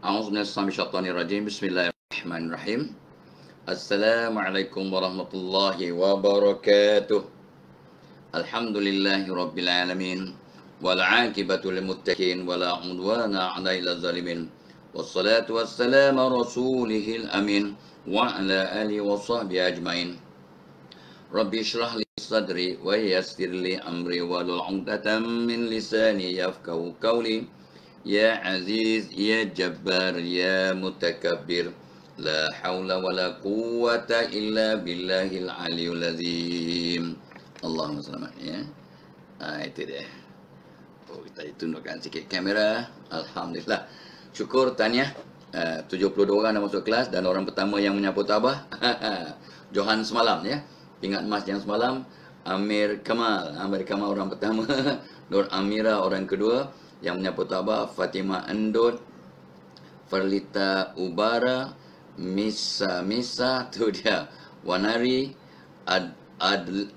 A'udzubillahi Bismillahirrahmanirrahim. Assalamualaikum warahmatullahi wabarakatuh. Alhamdulillahi rabbil alamin. Wal 'aqibatu lil muttaqin wala 'udwana 'alal zalimin. Wassalatu wassalamu ala rasulihil amin wa ala alihi wa sahbihi ajmain. Rabbi shrah li sadri wa yassir li amri wahlul 'uqdatam min lisani yafqahu qawli. Ya Aziz, Ya Jabbar, Ya Mutakabbir, La hawla wa la quwwata illa billahil aliyul azim. Allahumma selamat ya. Itu dia. Kita tundukkan sikit kamera. Alhamdulillah. Syukur, tahniah. 72 orang dah masuk kelas dan orang pertama yang menyapu tabah Johan semalam ya. Ingat mas yang semalam, Amir Kamal orang pertama, Nur Amira orang kedua. Yang menyapu tabah Fatimah Endut, Farlita Ubara, Misa tu dia, Wanari,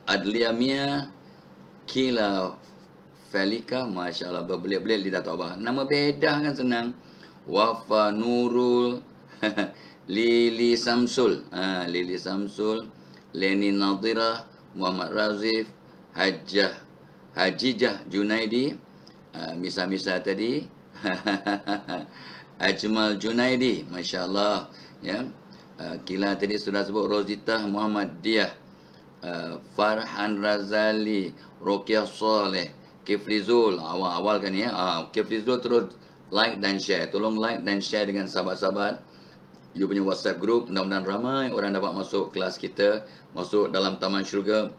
Adlia Mia, Kila Felika, Masya Allah, berbelit-belit lidah tabah. Nama bedah kan senang. Wafa Nurul, Lili Samsul, Lili Samsul, Leni Nadira, Muhammad Razif, Hajijah Junaidi, Misa tadi, Ajmal Junaidi, Masya Allah ya. Kila tadi sudah sebut, Rozita Muhammad Diah, Farhan Razali, Rokiah Soleh, Kiflizul, awal-awal kan ya. Kiflizul terus like dan share. Tolong like dan share dengan sahabat-sahabat you punya WhatsApp group. Mudah-mudahan ramai orang dapat masuk kelas kita, masuk dalam taman syurga.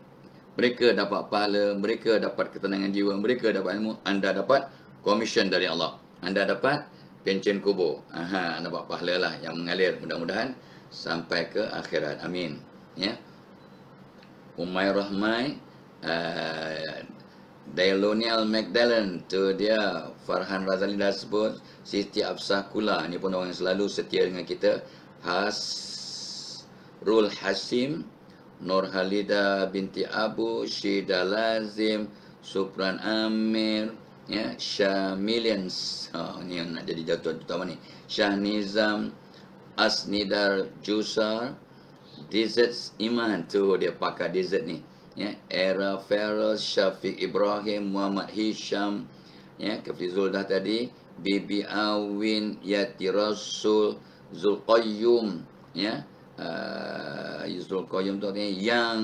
Mereka dapat pahala, mereka dapat ketenangan jiwa, mereka dapat ilmu, anda dapat komisen dari Allah. Anda dapat pencen kubur. Anda dapat pahala lah yang mengalir mudah-mudahan sampai ke akhirat. Amin. Ya. Umay Rahmai, Dailonial Magdalen, tu dia. Farhan Razali dah sebut. Siti Absah Kula, ni pun orang yang selalu setia dengan kita. Hasrul Hasim, Nur Halida binti Abu, Syida Lazim, Supran Amir, ya, Shah Millions. Ni yang nak jadi jatuh utama ni. Shah Nizam, Asnidar Jusar, Dizet Iman, tu dia pakar Dizet ni. Ya, Era Feroz, Syafiq Ibrahim, Muhammad Hisham, ya, Kafizul dah tadi, Bibi Awin, Yati Rasul, Zulqayyum, ya. Yusrul Qayyum tu yang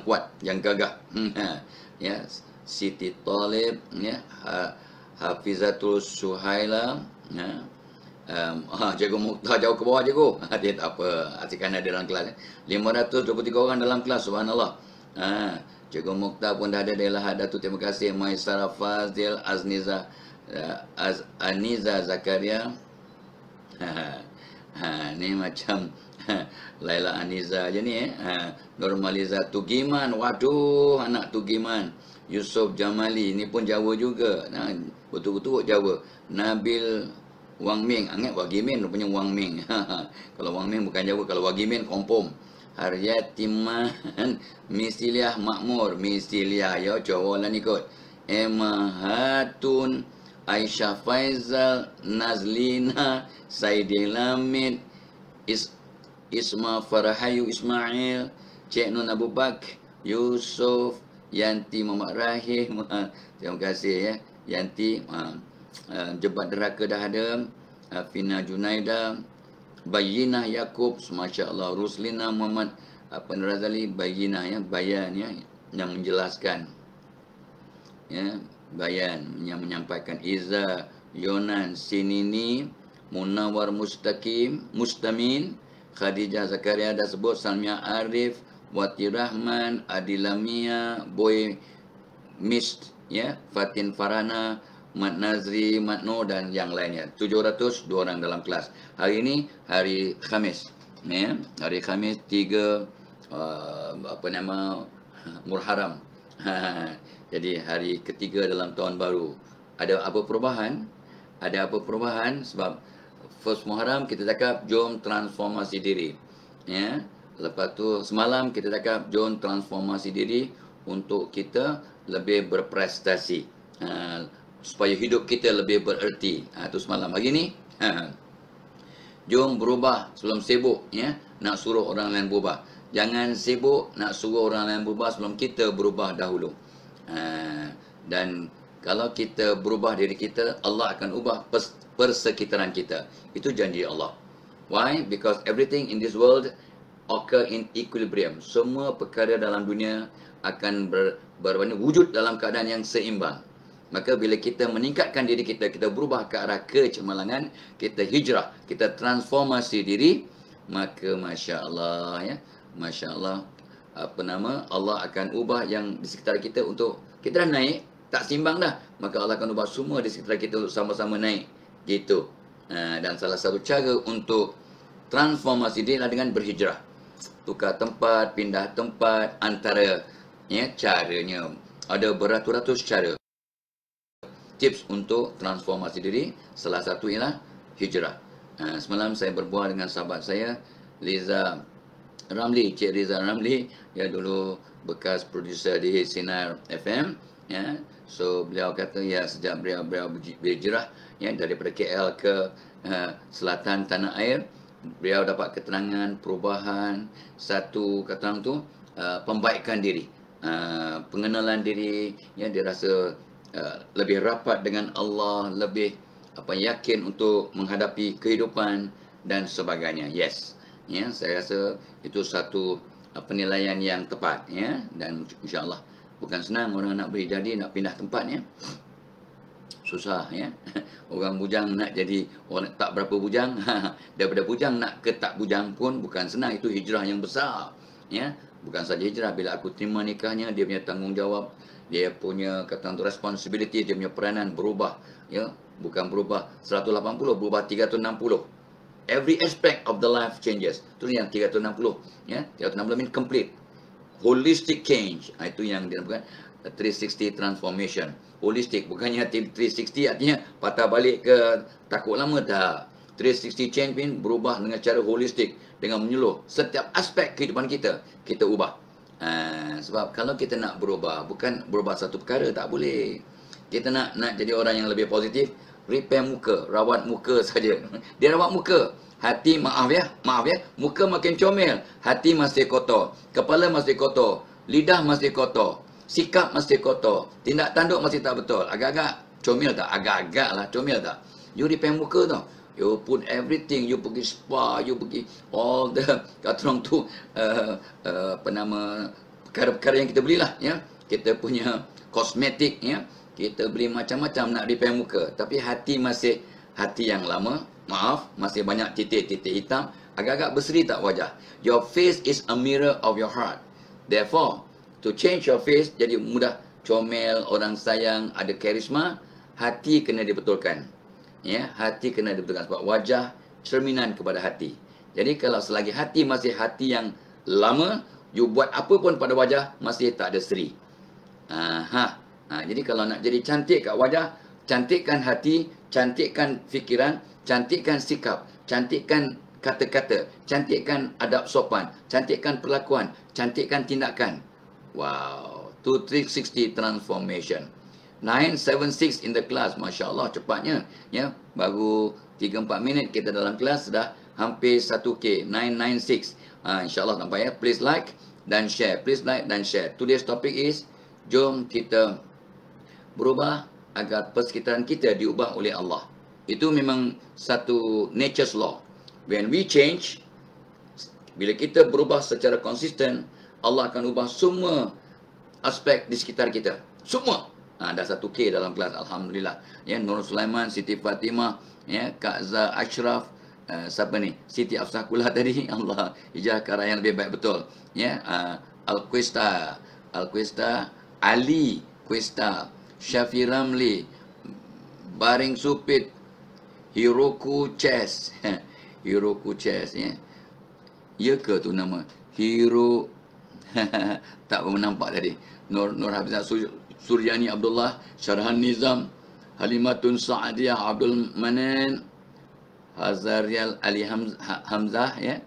kuat, yang gagah. Ya, Siti Talib, ya, Hafizatul Suhaila, ya. Cikgu Mukhtar jauh ke bawah cikgu. Dia tak apa, asyikkan ada dalam kelas. 523 orang dalam kelas, subhanallah. Cikgu Mukhtar pun dah ada di Lahad Datuk. Terima kasih. Maisara Fazil, Aniza Zakaria. Ni macam Laila Aniza je ni Normaliza Tugiman, waduh, anak Tugiman. Yusof Jamali, ni pun Jawa juga. Betul-betul Jawa. Nabil Wang Ming, angat Wagimin punya Wang Ming. Kalau Wang Ming bukan Jawa, kalau Wagimin Kompom. Haryatiman Misiliah Makmur, Misiliah ya, Jawa lah ni kot. Emma Hatun, Aisyah Faizal, Nazlina, Saidi Lamid, Isma Farahayu Ismail, Cik Nun Abu Bakar, Yusuf, Yanti Muhammad Rahim. Terima kasih ya Yanti. Jebat Deraka dah ada. Fina Junaida, Bayinah Yaakob, Masya Allah. Ruslina Muhammad Razali, Bayinah ya, bayan ya, yang menjelaskan ya, bayan yang menyampaikan. Iza Yonan Sinini, Munawar Mustamin, Khadijah Zakaria dah sebut, Salmia Arif, Wati Rahman, Adilamia, Boy Mist, ya, Fatin Farana, Mat Nazri, Mat Nur dan yang lainnya. 702 orang dalam kelas. Hari ini hari Khamis, ya, hari Khamis 3 Muharram. Jadi hari ketiga dalam tahun baru. Ada apa perubahan? Ada apa perubahan? Sebab first Muharram kita cakap jom transformasi diri. Ya. Lepas tu semalam kita cakap jom transformasi diri untuk kita lebih berprestasi. Supaya hidup kita lebih bererti. Itu semalam. Hari ni Jom berubah sebelum sibuk, ya. Nak suruh orang lain berubah. Jangan sibuk nak suruh orang lain berubah sebelum kita berubah dahulu. Dan kalau kita berubah diri kita, Allah akan ubah persekitaran kita. Itu janji Allah. Why? Because everything in this world occur in equilibrium. Semua perkara dalam dunia akan wujud dalam keadaan yang seimbang. Maka bila kita meningkatkan diri kita, kita berubah ke arah kecemerlangan, kita hijrah, kita transformasi diri, maka Masya Allah, ya, Masya Allah, Allah akan ubah yang di sekitar kita untuk, kita dah naik, tak seimbang dah, maka Allah akan ubah semua di sekitar kita untuk sama-sama naik, gitu. Dan salah satu cara untuk transformasi diri adalah dengan berhijrah. Tukar tempat, pindah tempat, antara, ya, caranya, ada beratus-ratus cara. Tips untuk transformasi diri, salah satu ialah hijrah. Semalam saya berbual dengan sahabat saya, Liza Ramli, Cik Liza Ramli, dia dulu bekas producer di Sinar FM, ya. So beliau kata, ya, sejak beliau berhijrah, ya, daripada KL ke selatan tanah air, beliau dapat keterangan perubahan, satu kata orang tu, pembaikan diri, pengenalan diri, ya, dia rasa lebih rapat dengan Allah, lebih yakin untuk menghadapi kehidupan dan sebagainya. Yes, ya, saya rasa itu satu penilaian yang tepat, ya, dan insya-Allah bukan senang orang nak beri jadi, nak pindah tempat, ya. Susah, ya. Orang bujang nak jadi orang tak berapa bujang, daripada bujang nak ke tak bujang pun bukan senang, itu hijrah yang besar, ya. Bukan saja hijrah, bila aku terima nikahnya, dia punya tanggungjawab, dia punya kata untuk responsibility, dia punya peranan berubah, ya, bukan berubah 180, berubah 360. Every aspect of the life changes. Itu yang 360, ya. 360 mean complete, holistic change. Itu yang dinamakan 360 transformation. Holistic, bukannya 360 artinya patah balik ke takut lama, tak. 360 change mean berubah dengan cara holistik, dengan menyeluruh setiap aspek kehidupan kita, kita ubah. Sebab kalau kita nak berubah, bukan berubah satu perkara, tak boleh. Kita nak jadi orang yang lebih positif, repair muka, rawat muka saja. Dia rawat muka, hati, maaf ya, muka makin comel, hati masih kotor, kepala masih kotor, lidah masih kotor, sikap masih kotor, tindak tanduk masih tak betul. Agak-agak comel tak? Agak-agak lah comel tak? You repair muka tau. You put everything, you pergi spa, you pergi all the, kata orang tu, perkara-perkara yang kita belilah, ya. Kita punya kosmetik, ya. Kita beli macam-macam nak repair muka. Tapi hati masih hati yang lama, maaf, masih banyak titik-titik hitam, agak-agak berseri tak wajah. Your face is a mirror of your heart. Therefore, to change your face, jadi mudah comel, orang sayang, ada karisma, hati kena dibetulkan. Ya, hati kena dibetulkan sebab wajah cerminan kepada hati. Jadi kalau selagi hati masih hati yang lama, you buat apa pun pada wajah masih tak ada seri. Jadi kalau nak jadi cantik kat wajah, cantikkan hati, cantikkan fikiran, cantikkan sikap, cantikkan kata-kata, cantikkan adab sopan, cantikkan perlakuan, cantikkan tindakan. Wow, 360 transformation. 976 in the class, Masya Allah, cepatnya, ya. Baru 3-4 minit kita dalam kelas, sudah hampir 1K, 996. InsyaAllah nampak, ya. Please like dan share, please like dan share. Today's topic is, jom kita berubah agar persekitaran kita diubah oleh Allah. Itu memang satu nature's law. When we change, bila kita berubah secara konsisten, Allah akan ubah semua aspek di sekitar kita. Semua. Dah 1K dalam kelas, Alhamdulillah. Ya, Nur Sulaiman, Siti Fatimah, ya, Kak Zah Ashraf, siapa ni? Siti Afsahkullah tadi. Allah hijrah ke arah yang lebih baik, betul. Ya, Al-Questa, Ali Questa, Syafi Ramli, Baring Supit, Hiroku Chess. Hiroku Chess, ya. Ya ke tu nama? Hiro tak pernah nampak tadi. Nur Hafizah Suryani Abdullah, Syarhan Nizam, Halimatun Sa'adiyah Abdul Manan, Hazarial Ali Hamzah, ya.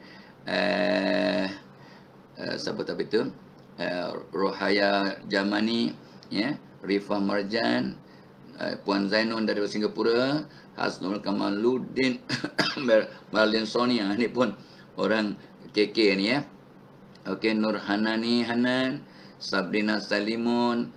Siapa tapi tu? Rohaya Jamani, ya. Rifah Marjan, Puan Zainun dari Singapura, Hasnul Kamaluddin Marlin Sonia, ni pun orang KK ni ya. Okey, Nur Hanani Hanan, Sabrina Salimun,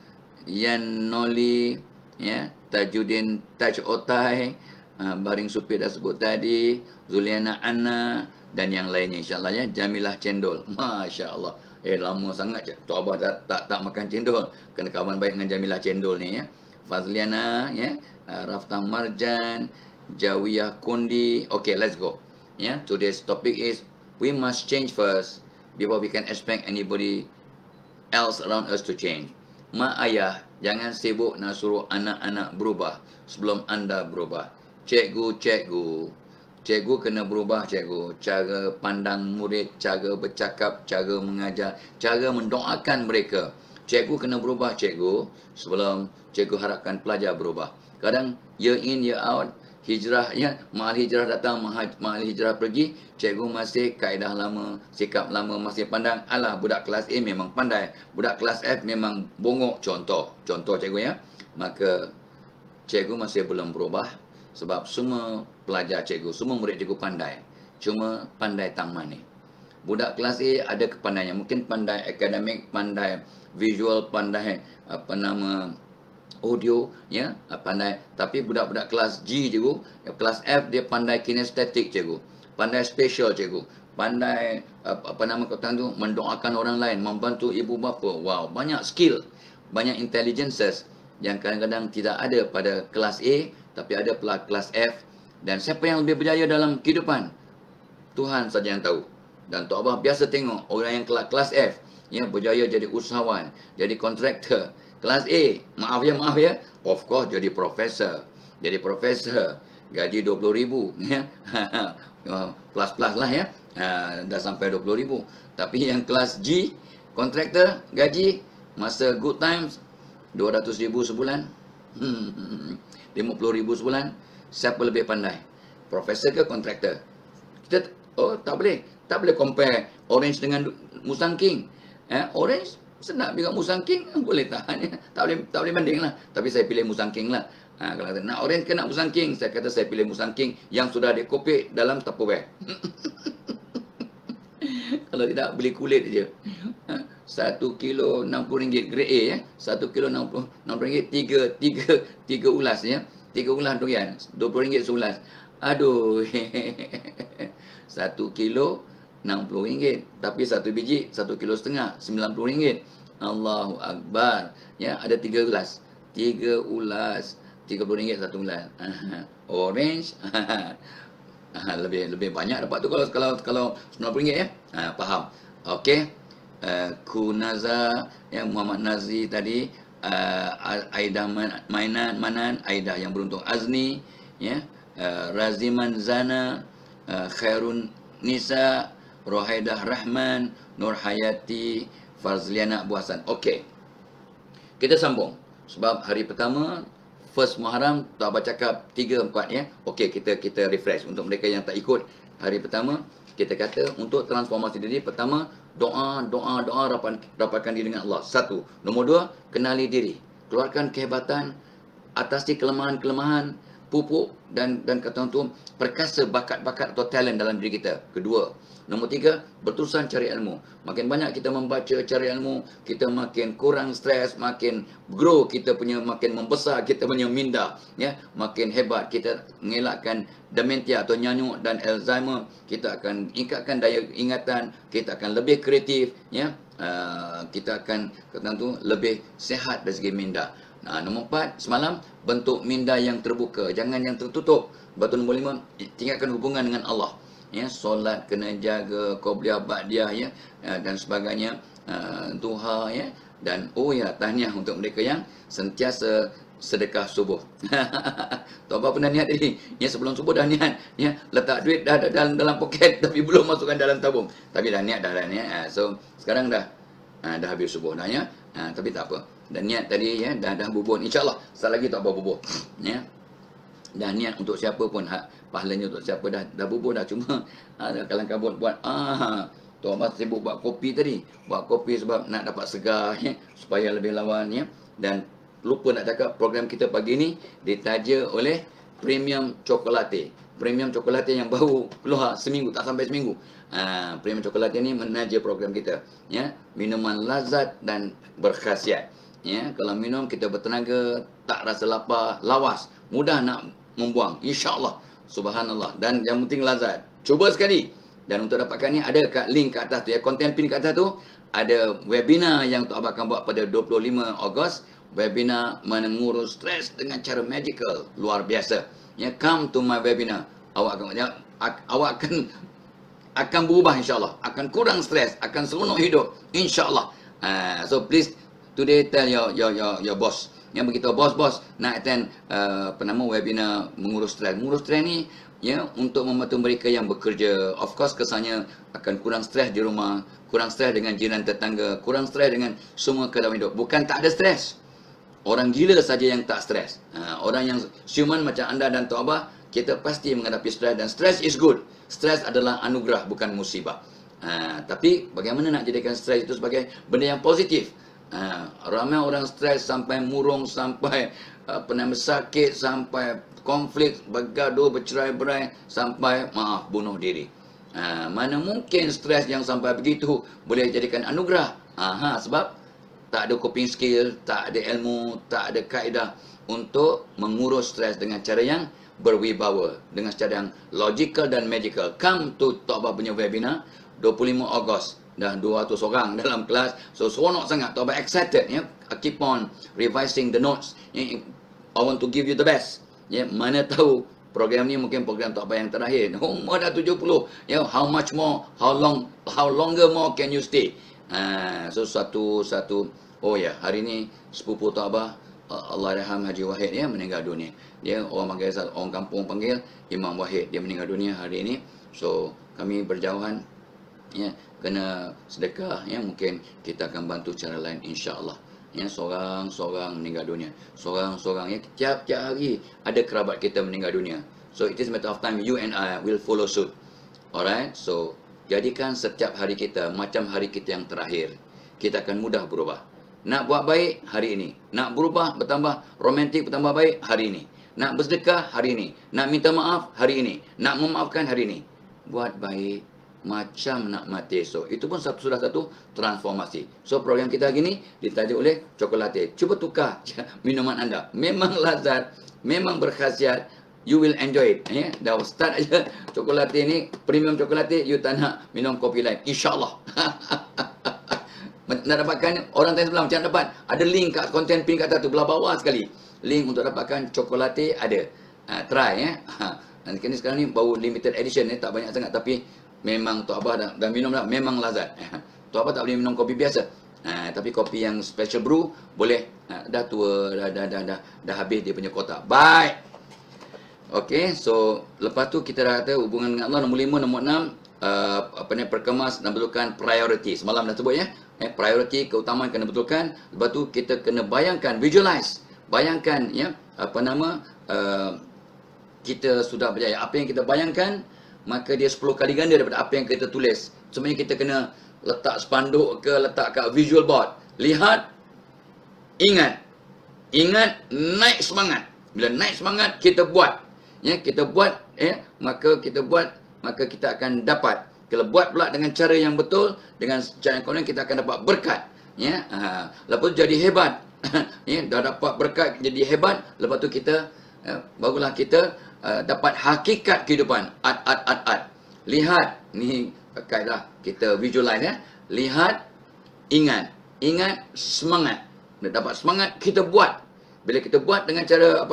Yan Noli, ya, Tajuddin Taj Otai, Baring Supir dah sebut tadi, Zuliana Anna dan yang lainnya insya-Allah ya. Jamilah Cendol. Masya-Allah. Lama sangat Tok Abah tak makan cendol. Kena kawan baik dengan Jamilah Cendol ni ya. Fazliana ya, Raftah Marjan, Jawiyah Kundi. Okay, let's go. Yeah, today's topic is we must change first before we can expect anybody else around us to change. Mak ayah, jangan sibuk nak suruh anak-anak berubah sebelum anda berubah. Cikgu kena berubah, cikgu. Cara pandang murid, cara bercakap, cara mengajar, cara mendoakan mereka. Cikgu kena berubah, cikgu, sebelum cikgu harapkan pelajar berubah. Kadang year in, year out, hijrah, ya, mahal hijrah datang, mahal hijrah pergi, cikgu masih kaedah lama, sikap lama masih pandang, alah budak kelas A memang pandai, budak kelas F memang bongok, contoh cikgu ya. Maka cikgu masih belum berubah sebab semua pelajar cikgu, semua murid cikgu pandai. Cuma pandai tang mana. Budak kelas A ada kepandaian, mungkin pandai akademik, pandai visual, pandai audio ya, pandai. Tapi budak-budak kelas G cikgu, kelas F dia pandai kinestetik cikgu, pandai spesial cikgu, pandai kata tu mendoakan orang lain, membantu ibu bapa. Wow, banyak skill, banyak intelligences yang kadang-kadang tidak ada pada kelas A tapi ada pada kelas F. Dan siapa yang lebih berjaya dalam kehidupan? Tuhan saja yang tahu. Dan Tok Abah biasa tengok orang yang kelas F ya, berjaya jadi usahawan, jadi kontraktor. Kelas A, maaf ya, of course jadi profesor. Jadi profesor, gaji 20,000 ya. Plus lah ya. Dah sampai 20,000. Tapi yang kelas G, kontraktor, gaji masa good times 200,000 sebulan. 50,000 sebulan. Siapa lebih pandai? Profesor ke kontraktor? Kita tak boleh compare orange dengan Musang King. Orange sedap juga, Musang King boleh tahan ya. Tak boleh banding lah. Tapi saya pilih Musang King lah. Kalau kata nak orange ke nak Musang King, saya kata saya pilih Musang King yang sudah dikopik dalam Tupperware. Kalau tidak beli kulit je. 1 kilo RM60 grade A ya. 1 kilo RM60, 3 ulas ya. 3 ulas durian, RM20 seulas. Aduh. 1 kilo RM60, tapi 1 biji 1,5 kilo RM90. Allahu Akbar. Ya, ada 3 ulas. 3 ulas RM30 1 ulas. Orange lebih banyak dapat tu kalau RM90 ya. Faham. Okey. Kunaza ya, Muhammad Nazi tadi, Aidah Manan, Aidah yang beruntung Azni ya, Raziman Zana, Khairun Nisa, Rohaidah Rahman, Nur Hayati, Farzliana Abu Hasan. Okey. Kita sambung. Sebab hari pertama first Muharram Tok Abah cakap 3 4 ya. Okey, kita refresh untuk mereka yang tak ikut hari pertama. Kita kata untuk transformasi diri, pertama doa, rapatkan diri dengan Allah. 1. Nombor 2, kenali diri. Keluarkan kehebatan, atasi kelemahan-kelemahan, pupuk dan kata tu perkasa bakat-bakat atau talent dalam diri kita. Kedua. Nombor 3, berterusan cari ilmu. Makin banyak kita membaca, cari ilmu, kita makin kurang stres, makin grow, kita punya makin membesar, kita punya minda, ya, makin hebat. Kita mengelakkan dementia atau nyanyuk dan Alzheimer. Kita akan ingkatkan daya ingatan, kita akan lebih kreatif, ya. Kita akan kata tu lebih sihat dari segi minda. Nombor 4, semalam bentuk minda yang terbuka, jangan yang tertutup. Batu nombor 5, tinggalkan hubungan dengan Allah. Ya, solat kena jaga, qabliyah, ba'diyah ya, dan sebagainya, duha ya, dan tahniah untuk mereka yang sentiasa sedekah subuh. Tok Abah pernah niat tadi, ya, sebelum subuh dah niat, ya, letak duit dah dalam poket tapi belum masukkan dalam tabung. Tapi dah niat. So sekarang dah habis subuh dah ya. Tapi tak apa. Dan niat tadi ya, dah bubur. Insya-Allah sekali lagi Tok Abah bubur. Ya. Dah niat untuk siapa pun, pahalanya untuk siapa dah bubur dah. Cuma kalang kabut buat Tok Abah sibuk buat kopi tadi. Buat kopi sebab nak dapat segar ya, supaya lebih lawan ya. Dan lupa nak cakap, program kita pagi ni ditaja oleh Premium Chocolate. Premium Chocolate yang baru keluar seminggu, tak sampai seminggu. Premium Chocolate ni menaja program kita. Ya, minuman lazat dan berkhasiat. Ya, kalau minum kita bertenaga, tak rasa lapar, lawas, mudah nak membuang. InsyaAllah. Subhanallah. Dan yang penting lazat. Cuba sekali. Dan untuk dapatkan ni ada kat link kat atas tu ya, content pin kat atas tu ada webinar yang Tok Abah akan buat pada 25 Ogos. Webinar mengurus stres dengan cara magical, luar biasa. Ya, come to my webinar. Awak akan berubah insya-Allah, akan kurang stres, akan seronok hidup insya-Allah. So please today tell your boss. Yang begitu bos nak attend webinar mengurus stres. Mengurus stres ni ya untuk membantu mereka yang bekerja. Of course kesannya akan kurang stres di rumah, kurang stres dengan jiran tetangga, kurang stres dengan semua keadaan hidup. Bukan tak ada stres. Orang gila saja yang tak stres. Orang yang siuman macam anda dan Tok Abah, kita pasti menghadapi stres, dan stres is good. Stres adalah anugerah, bukan musibah. Tapi bagaimana nak jadikan stres itu sebagai benda yang positif? Ramai orang stres sampai murung, sampai sakit, sampai konflik, bergaduh, bercerai-berai, sampai bunuh diri. Mana mungkin stres yang sampai begitu boleh jadikan anugerah? Sebab tak ada coping skill, tak ada ilmu, tak ada kaedah untuk mengurus stres dengan cara yang berwibawa, dengan cara yang logical dan magical. Come to Tok Abah punya webinar 25 Ogos. Dah 200 orang dalam kelas. So seronok sangat. Tok Abah excited ya. I keep on revising the notes. I want to give you the best. Ya, mana tahu program ni mungkin program Tok Abah yang terakhir. Umur dah 70. Ya, how much more, how longer more can you stay? So satu hari ni sepupu Tok Abah Allahyarham Haji Wahid ya meninggal dunia. Dia orang kampung panggil Imam Wahid. Dia meninggal dunia hari ini. So kami berjauhan ya, kena sedekah ya, mungkin kita akan bantu cara lain insya-Allah. Ya, seorang meninggal dunia. Seorang ya, tiap-tiap hari ada kerabat kita meninggal dunia. So it is a matter of time you and I will follow suit. Alright? So jadikan setiap hari kita macam hari kita yang terakhir. Kita akan mudah berubah. Nak buat baik hari ini. Nak berubah, bertambah romantik, bertambah baik hari ini. Nak bersedekah hari ini. Nak minta maaf hari ini. Nak memaafkan hari ini. Buat baik macam nak mati esok. Itu pun sudah satu transformasi. So program kita hari ini ditaja oleh Chocolate. Cuba tukar minuman anda. Memang lazat, memang berkhasiat. You will enjoy it. Ya, dah start aja Chocolate ni, Premium Chocolate, you tak nak minum kopi lain. InsyaAllah. Nak dapatkan, orang tanya sebelah macam dapat. Ada link kat content pin kat atas tu, belah bawah sekali. Link untuk dapatkan Chocolate ada. Try ya. Dan sekarang ni baru limited edition ni, tak banyak sangat, tapi memang Tok Abah dah minum dah, memang lazat. Tok Abah tak boleh minum kopi biasa. Tapi kopi yang special brew boleh. Dah tua, dah habis dia punya kotak. Baik. Okey, so lepas tu kita dah kata hubungan dengan Allah. Nombor 5, nombor 6, perkemas dan betulkan priority. Semalam dah sebut ya. Priority, keutamaan kena betulkan. Lepas tu kita kena bayangkan, visualize. Bayangkan ya, kita sudah berjaya. Apa yang kita bayangkan, maka dia 10 kali ganda daripada apa yang kita tulis. Sebenarnya kita kena letak spanduk ke, letak kat visual board. Lihat, ingat, naik semangat. Bila naik semangat, kita buat. Ya, kita buat, maka kita akan dapat. Kalau buat pula dengan cara yang betul, dengan cara yang konon, kita akan dapat berkat. Ya, lepas tu jadi hebat. Ya, dah dapat berkat, jadi hebat. Lepas tu kita, barulah kita dapat hakikat kehidupan. Art. Lihat, ni kaedah kita visualize ya. Lihat, ingat, semangat. Dah dapat semangat, kita buat. Bila kita buat dengan cara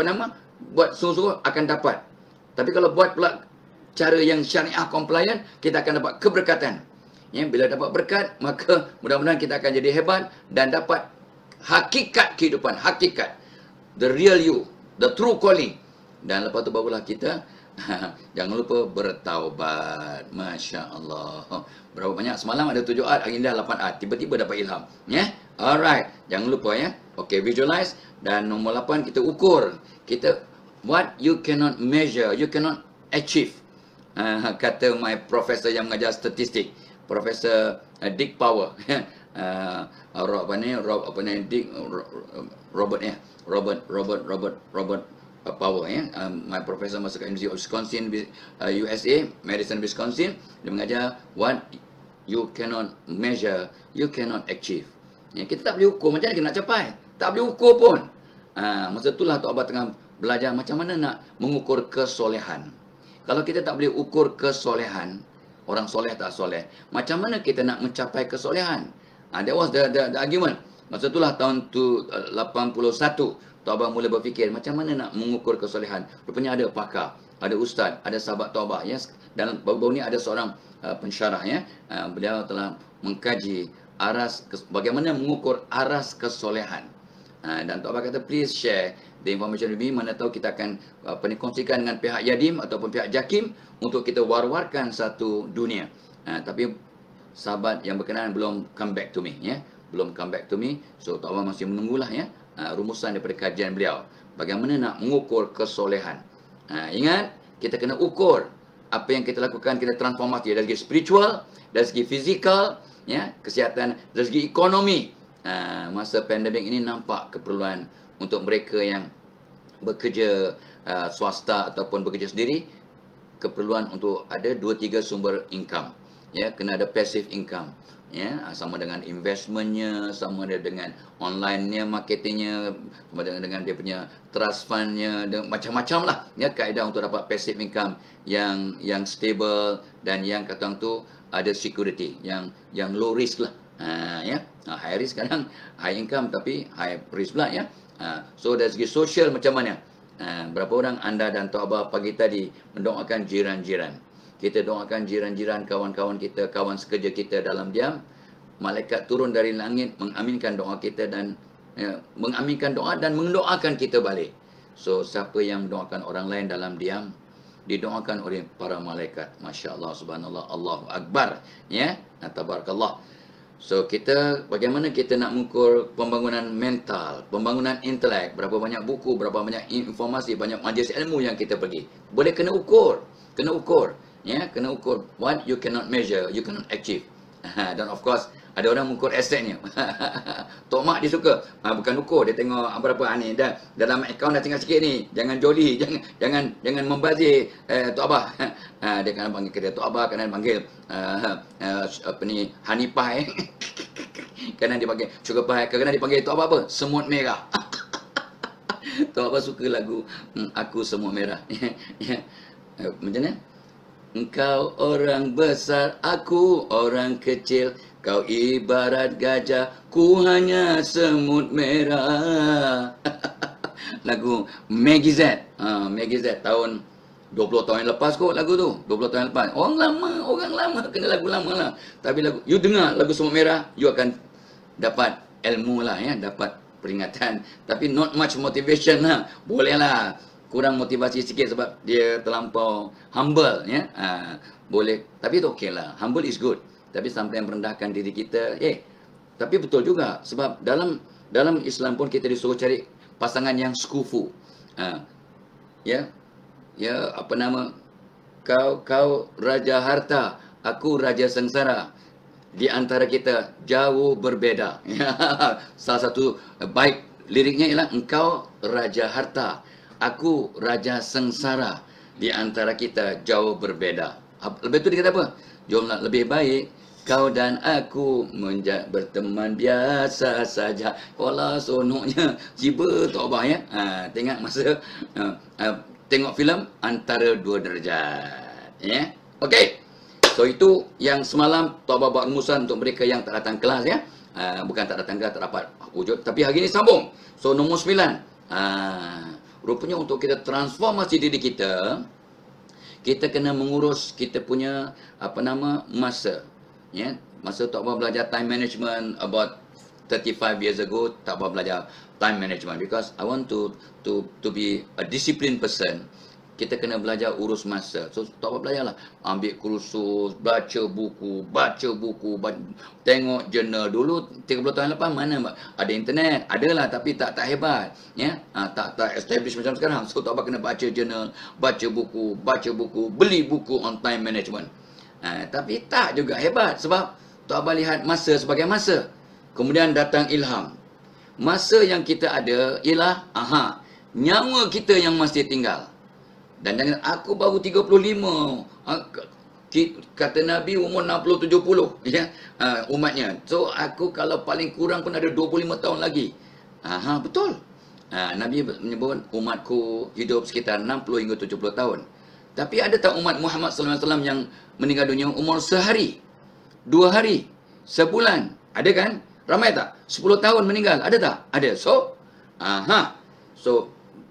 buat sungguh-sungguh, akan dapat. Tapi kalau buat pula cara yang syariah compliant, kita akan dapat keberkatan. Ya, bila dapat berkat, maka mudah-mudahan kita akan jadi hebat dan dapat hakikat kehidupan, hakikat, the real you, the true calling. Dan lepas tu barulah kita jangan lupa bertaubat. Masya Allah. Berapa banyak? Semalam ada 7 art, hari ini dah 8 art. Tiba-tiba dapat ilham. Ya? Alright. Jangan lupa ya. Okay, visualize. Dan nombor 8 kita ukur. Kita, what you cannot measure, you cannot achieve. Kata my professor yang mengajar statistik, Profesor Dick Power. Dick Robert ya. Robert Power ya. My professor masuk ke University of Wisconsin, USA, Madison, Wisconsin. Dia mengajar what you cannot measure, you cannot achieve. Ya, kita tak boleh ukur macam mana kita nak capai. Tak boleh ukur pun. Masa itulah Tok Abah tengah belajar macam mana nak mengukur kesolehan. Kalau kita tak boleh ukur kesolehan, orang soleh tak soleh, macam mana kita nak mencapai kesolehan? That was the argument. Masa itulah tahun 81, Tok Abah mula berfikir macam mana nak mengukur kesolehan. Rupanya ada pakar, ada ustaz, ada sahabat Tok Abah. Ya. Dan baru-baru ni ada seorang pensyarah. Ya. Beliau telah mengkaji bagaimana mengukur aras kesolehan. Dan Tok Abah kata, please share the information with me. Mana tahu kita akan kongsikan dengan pihak Yadim ataupun pihak Jakim untuk kita war-warkan satu dunia. Tapi sahabat yang berkenaan belum come back to me. Ya. Belum come back to me. So Tok Abah masih menunggulah ya. Rumusan daripada kajian beliau. Bagaimana nak mengukur kesolehan. Ingat, kita kena ukur apa yang kita lakukan, kita transformasi dari segi spiritual, dari segi fizikal, ya, kesihatan, dari segi ekonomi. Masa pandemik ini nampak keperluan untuk mereka yang bekerja swasta ataupun bekerja sendiri, keperluan untuk ada 2-3 sumber income. Ya, kena ada passive income. Ya, sama dengan investmentnya, sama dengan online-nya, marketingnya, sama dengan dia punya trust fund-nya, macam-macam lah. Ya, kaedah untuk dapat passive income yang stable dan yang kata orang tu ada security, yang low risk lah. Ya, high risk kadang high income tapi high risk pula ya. So dari segi sosial macam mana? Berapa orang anda dan Tok Abah pagi tadi mendoakan jiran-jiran? Kita doakan jiran-jiran, kawan-kawan kita, kawan sekerja kita dalam diam. Malaikat turun dari langit mengaminkan doa kita dan mengaminkan doa dan mendoakan kita balik. So siapa yang mendoakan orang lain dalam diam, didoakan oleh para malaikat. Masya Allah, subhanallah, Allahu Akbar. Ya, tabarakallah. So kita, bagaimana kita nak mengukur pembangunan mental, pembangunan intelek, berapa banyak buku, berapa banyak informasi, banyak majlis ilmu yang kita pergi. Boleh kena ukur, kena ukur. Ya, kena ukur. What you cannot measure, you cannot achieve. Dan of course, ada orang mengukur asetnya. Tok Mak dia suka. Bukan ukur, dia tengok berapa ni. Dalam akaun dah tinggal sikit ni. Jangan joli, jangan membazir Tok Abah. Dia kadang panggil kedai Tok Abah, kadang panggil apa ni, Hanifah. Kadang dia panggil Sugar Pie, kadang dia panggil Tok Abah apa? Semut Merah. Tok Abah suka lagu Aku Semut Merah. Macam mana? Engkau orang besar, aku orang kecil. Kau ibarat gajah, ku hanya semut merah. Lagu Maggie Z. Maggie Z tahun 20 tahun yang lepas kot lagu tu. 20 tahun yang lepas. Orang lama kena lagu lama lah. Tapi lagu, you dengar lagu Semut Merah, you akan dapat ilmu lah ya, dapat peringatan. Tapi not much motivation lah. Boleh lah. Kurang motivasi sikit sebab dia terlampau humble ya. Boleh, tapi itu okey lah. Humble is good. Tapi sampai merendahkan diri kita, tapi betul juga sebab dalam Islam pun kita disuruh cari pasangan yang sekufu. Ya, apa nama? Kau raja harta, aku raja sengsara. Di antara kita jauh berbeda. Salah satu baik liriknya ialah engkau raja harta, aku raja sengsara. Di antara kita jauh berbeda. Lebih tu dia kata apa? Jomlah lebih baik kau dan aku berteman biasa saja. Kalau sonoknya ciba Tok Abah ya. Tengok masa tengok filem Antara Dua Darjat. Ya. Okey. So itu yang semalam Tok Abah buat rumusan untuk mereka yang tak datang kelas ya. Bukan tak datang kelas, tak dapat wujud, tapi hari ini sambung. So nombor 9. Rupanya untuk kita transformasi diri kita, kita kena mengurus kita punya masa. Ya, masa Tok Abah belajar time management about 35 years ago, Tok Abah belajar time management because I want to be a disciplined person. Kita kena belajar urus masa. So Tok Abah belajarlah, ambil kursus, baca buku, tengok jurnal. Dulu 30 tahun lepas mana ada internet, adalah tapi tak hebat, ya. Tak establish macam sekarang. So Tok Abah kena baca jurnal, baca buku, beli buku on time management. Tapi tak juga hebat sebab Tok Abah lihat masa sebagai masa. Kemudian datang ilham. Masa yang kita ada ialah nyawa kita yang masih tinggal. Dan jangan aku baru 35. Kata Nabi umur 60-70 ya, umatnya. So aku kalau paling kurang pun ada 25 tahun lagi. Betul. Nabi menyebut umatku hidup sekitar 60 hingga 70 tahun. Tapi ada tak umat Muhammad SAW yang meninggal dunia umur sehari, 2 hari, sebulan? Ada kan? Ramai tak? 10 tahun meninggal. Ada tak? Ada. So,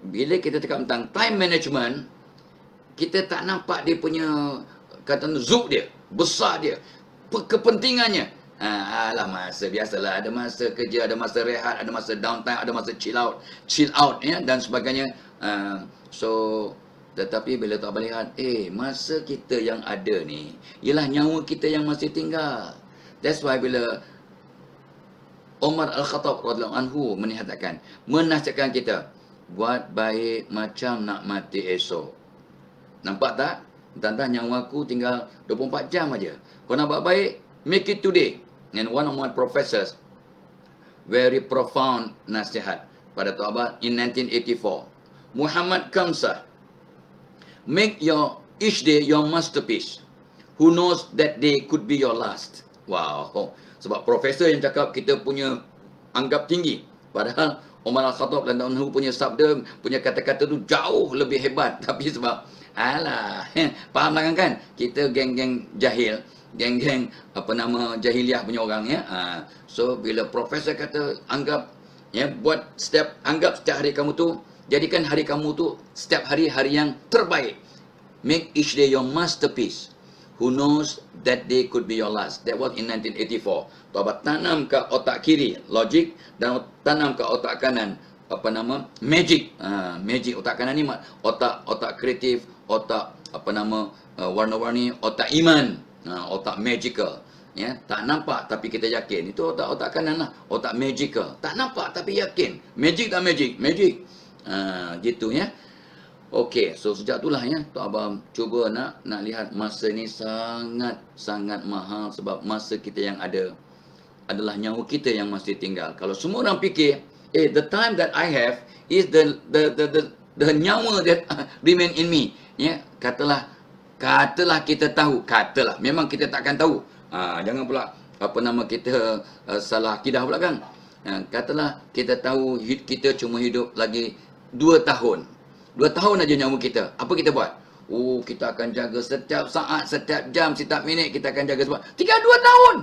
bila kita cakap tentang time management, kita tak nampak dia punya, kata zuk dia, besar dia, kepentingannya. Masa biasalah, ada masa kerja, ada masa rehat, ada masa downtime, ada masa chill out ya, dan sebagainya. Tetapi bila tak lihat, masa kita yang ada ni ialah nyawa kita yang masih tinggal. That's why bila Umar Al-Khattab radhiyallahu anhu menasihatkan kita, buat baik macam nak mati esok. Nampak tak? Tentang nyawaku tinggal 24 jam aja. Kau nak buat baik, make it today. And one of my professors, very profound nasihat pada Taubah in 1984. Muhammad Kamsah, make your each day your masterpiece. Who knows that day could be your last. Wow. Sebab profesor yang cakap kita punya anggap tinggi. Padahal Umar Al-Khattab dan Anhu punya sabda, punya kata-kata tu jauh lebih hebat. Tapi sebab, faham kan? Kita geng-geng jahil, geng-geng jahiliah punya orang ya. So bila profesor kata anggap ya, anggap setiap hari kamu tu, jadikan hari kamu tu setiap hari yang terbaik. Make each day your masterpiece. Who knows that day could be your last. That was in 1984. Taubah tanam ke otak kiri logik, dan tanam ke otak kanan magic. Magic otak kanan ni otak kreatif, otak warna-warni, otak iman, otak magical. Ya, tak nampak tapi kita yakin. Itu otak kanan lah, otak magical. Tak nampak tapi yakin. Magic tak magic? Magic. Gitu ya. Okey, so sejak itulah ya, Tok Abang cuba nak lihat masa ni sangat mahal, sebab masa kita yang ada adalah nyawa kita yang masih tinggal. Kalau semua orang fikir, the time that I have is the nyawa that remain in me. Ya, katalah kita tahu, memang kita takkan tahu. Jangan pula kita salah akidah pula kan. Katalah kita tahu kita cuma hidup lagi 2 tahun. 2 tahun aja nyawa kita. Apa kita buat? Kita akan jaga setiap saat, setiap jam, setiap minit kita akan jaga, sebab tinggal 2 tahun.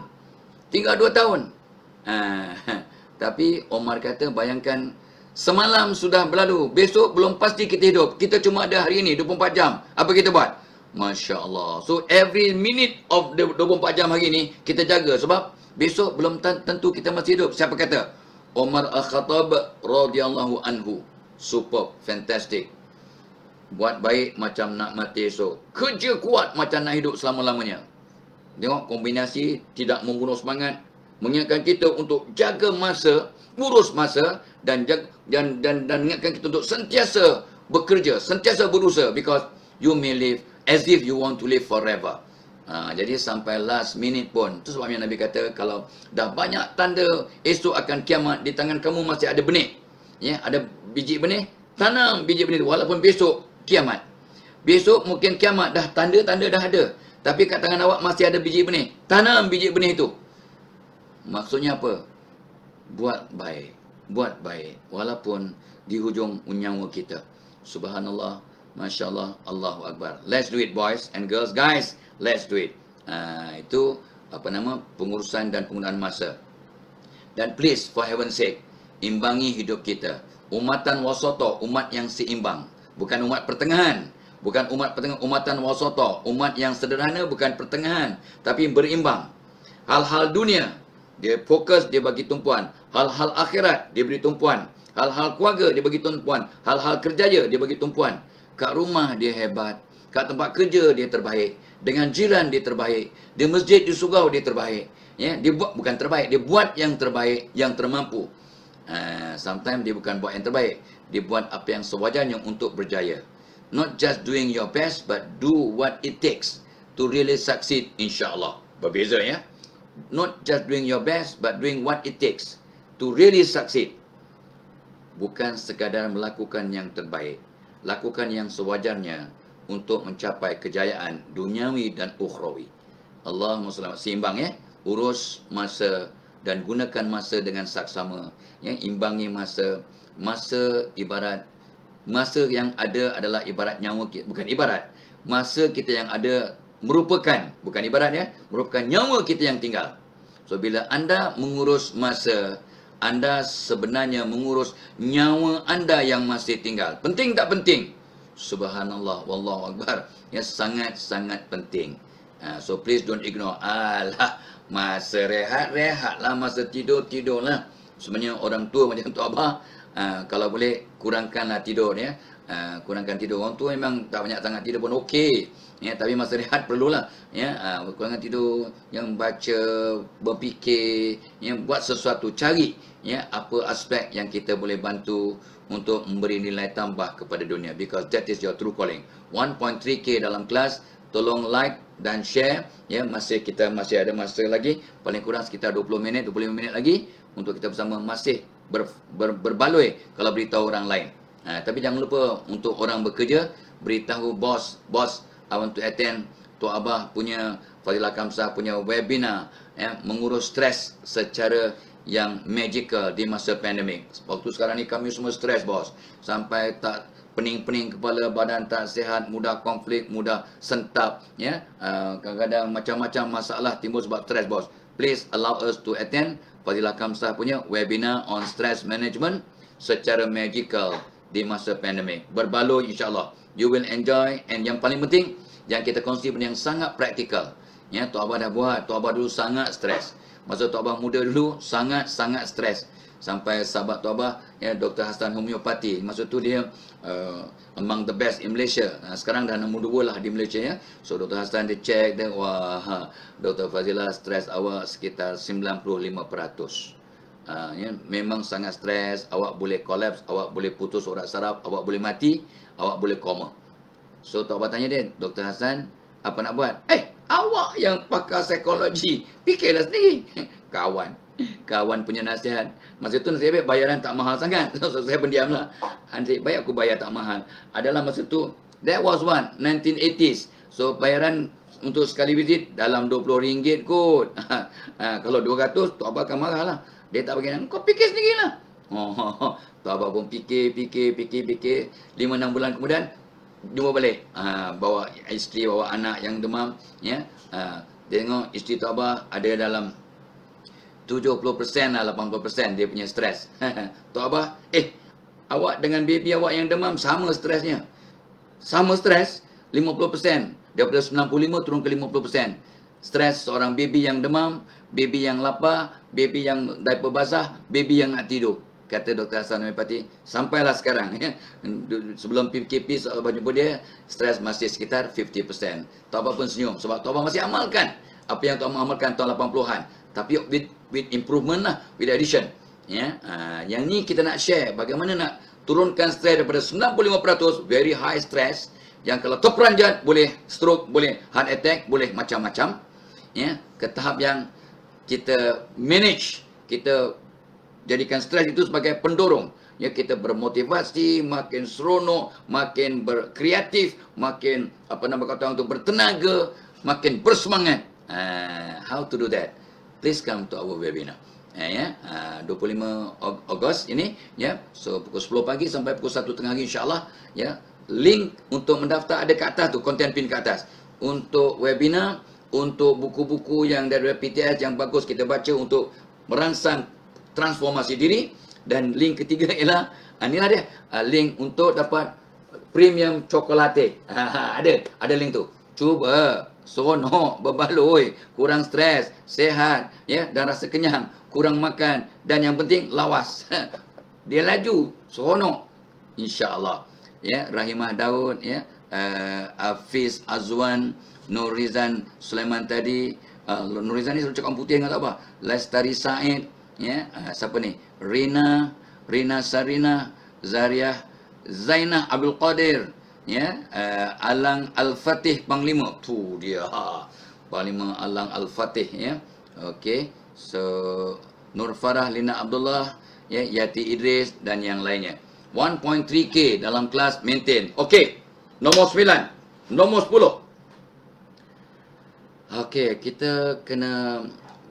Tinggal 2 tahun. Tapi Omar kata, bayangkan semalam sudah berlalu, besok belum pasti kita hidup. Kita cuma ada hari ini 24 jam. Apa kita buat? Masya Allah. So every minute of the 24 jam hari ini kita jaga, sebab besok belum tentu kita masih hidup. Siapa kata? Umar Al-Khattab radhiyallahu anhu. Superb, fantastic. Buat baik macam nak mati esok. Kerja kuat macam nak hidup selama-lamanya. Tengok kombinasi, tidak membunuh semangat, mengingatkan kita untuk jaga masa, urus masa, dan mengingatkan kita untuk sentiasa bekerja, sentiasa berusaha, because you may live as if you want to live forever. Jadi sampai last minute pun. Itu sebabnya Nabi kata, kalau dah banyak tanda esok akan kiamat, di tangan kamu masih ada benih. Ya, ada biji benih, tanam biji benih walaupun besok kiamat. Besok mungkin kiamat, dah tanda-tanda dah ada, tapi kat tangan awak masih ada biji benih. Tanam biji benih itu. Maksudnya apa? Buat baik walaupun di hujung nyawa kita. Subhanallah, Masya Allah, Allahu Akbar. Let's do it, boys and girls. Guys, let's do it. Itu pengurusan dan penggunaan masa. Dan please, for heaven's sake, imbangi hidup kita. Umatan wasoto, umat yang seimbang, bukan umat pertengahan. Bukan umatan wasoto, umat yang sederhana, bukan pertengahan, tapi berimbang. Hal-hal dunia dia fokus, dia bagi tumpuan. Hal-hal akhirat dia beri tumpuan. Hal-hal keluarga dia bagi tumpuan. Hal-hal kerjaya dia bagi tumpuan. Kat rumah dia hebat, kat tempat kerja dia terbaik, dengan jiran dia terbaik, di masjid, di surau dia terbaik. Ya, dia buat bukan terbaik, dia buat yang terbaik, yang termampu. Sometimes dia bukan buat yang terbaik, dia buat apa yang sewajarnya untuk berjaya. Not just doing your best, but do what it takes to really succeed, insyaAllah. Berbeza ya. Not just doing your best, but doing what it takes to really succeed. bukan sekadar melakukan yang terbaik. Lakukan yang sewajarnya untuk mencapai kejayaan duniawi dan ukhrawi. Allahumma selamat. Seimbang ya. Urus masa dan gunakan masa dengan saksama. Ya, imbangi masa. Masa ibarat, masa yang ada adalah ibarat nyawa kita. Bukan ibarat. Masa kita yang ada merupakan, bukan ibarat ya, merupakan nyawa kita yang tinggal. So, bila anda mengurus masa, anda sebenarnya mengurus nyawa anda yang masih tinggal. Penting tak penting? Subhanallah, wallahu akbar. Ya, sangat-sangat penting. So, please don't ignore. Alah, masa rehat-rehatlah, masa tidur-tidurlah. Sebenarnya orang tua macam tu abah, kalau boleh kurangkanlah tidur ya. Kurangkan tidur. Orang tua memang tak banyak sangat tidur pun okey. Ya, tapi masa rehat perlulah ya, kurangkan tidur, yang baca, berfikir, ya, buat sesuatu, cari ya apa aspek yang kita boleh bantu untuk memberi nilai tambah kepada dunia, because that is your true calling. 1.3k dalam kelas, tolong like dan share ya. Kita masih ada masa lagi, paling kurang sekitar 20 minit, 25 minit lagi untuk kita bersama masih berbaloi kalau beritahu orang lain. Tapi jangan lupa untuk orang bekerja, beritahu bos, I want to attend Tok Abah punya, Fadilah Kamsah punya webinar ya, mengurus stres secara yang magical di masa pandemik. Waktu sekarang ni kami semua stres bos, sampai tak pening-pening kepala, badan tak sihat, mudah konflik, mudah sentap ya. Kadang-kadang macam-macam masalah timbul sebab stres bos. Please allow us to attend Fadilah Kamsah punya webinar on stress management secara magical di masa pandemik. Berbaloi insya-Allah. You will enjoy, and yang paling penting, yang kita kongsi benda yang sangat praktikal. Ya, Tok Abah dah buat, Tok Abah dulu sangat stres. Masa Tok Abah muda dulu sangat-sangat stres. Sampai sahabat Tok Abah, ya, Dr. Hassan Homeopati. Masa tu dia among the best in Malaysia. Sekarang dah nombor 2 lah di Malaysia ya. So Dr. Hassan dia check dia, wah, Dr. Fazilah stres awak sekitar 95%. Ya, memang sangat stres, awak boleh kolaps, awak boleh putus urat saraf, awak boleh mati, awak boleh koma. So Tok Abah tanya dia, Dr. Hassan, apa nak buat? Awak yang pakar psikologi, fikirlah sendiri. Kawan punya nasihat. Masa tu nasihat bayaran tak mahal sangat. So saya pendiamlah. Nanti baik aku bayar tak mahal. Adalah masa tu, that was one, 1980s. So bayaran untuk sekali visit dalam RM20 kot. Kalau 200, Tok Abah akan marah lah. Dia tak bagi, kau fikir sendirilah. Tok Abah pun fikir. 5-6 bulan kemudian, jumpa balik. Bawa isteri, bawa anak yang demam. Ya. Dia tengok isteri Tok Abah ada dalam 70% lah, 80% dia punya stres. Tok Abah, awak dengan baby awak yang demam sama stresnya. Sama stres, 50%. Daripada 95 turun ke 50%. Stres seorang baby yang demam, baby yang lapar, baby yang diaper basah, baby yang nak tidur. Kata Dr. Hassan Homeopati, sampailah sekarang ya. Sebelum PKP Tok Abah jumpa dia, stres masih sekitar 50%. Tok Abah pun senyum sebab Tok Abah masih amalkan apa yang Tok Abah amalkan tahun 80-an. Tapi with improvement lah, with addition. Ya, yang ni kita nak share bagaimana nak turunkan stres daripada 95% very high stress, yang kalau terperanjat boleh stroke, boleh heart attack, boleh macam-macam. Ya, ke tahap yang kita manage, kita jadikan stres itu sebagai pendorong. Ya, kita bermotivasi, makin seronok, makin berkreatif, makin untuk bertenaga, makin bersemangat. How to do that? Please come to our webinar. 25 Ogos ini ya. So pukul 10 pagi sampai pukul 1 tengah hari insya-Allah ya. Link untuk mendaftar ada kat atas tu, content pin kat atas. Untuk webinar, untuk buku-buku yang dari PTS yang bagus kita baca untuk merangsang transformasi diri, dan link ketiga ialah inilah dia, link untuk dapat premium chocolate. Ada link tu. Cuba seronok, berbaloi, kurang stres, sehat ya, dan rasa kenyang, kurang makan, dan yang penting lawas. Dia laju, seronok insya-Allah. Ya, Rahimah Daud ya, Hafiz Azwan, Nurizan Sulaiman tadi, Nurizan ni selalu cakap putih dengan tak apa. Lestari Said ya, siapa ni? Rina Sarina, Zariah Zainah Abdul Qadir ya, Alang Al-Fatih Panglima. Tu dia, Panglima Alang Al-Fatih ya. Okey. So Nur Farah Lina Abdullah ya, Yati Idris dan yang lainnya. 1.3K dalam kelas maintain. Okey, nombor 9, nombor 10. Okey, kita kena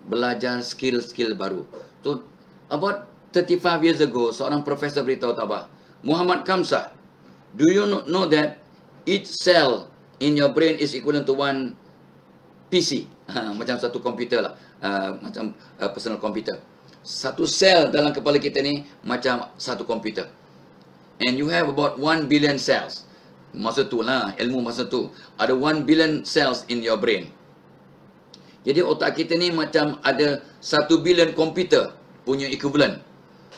belajar skill-skill baru. So, about 35 years ago, seorang profesor beritahu Tabah, Muhammad Kamsah, do you know that each cell in your brain is equivalent to one PC? Macam satu komputer lah. Macam personal computer. Satu sel dalam kepala kita ni macam satu komputer. And you have about 1 billion cells. Masa tu lah, ilmu masa tu. Ada 1 billion cells in your brain. Jadi otak kita ni macam ada 1 billion komputer punya equivalent.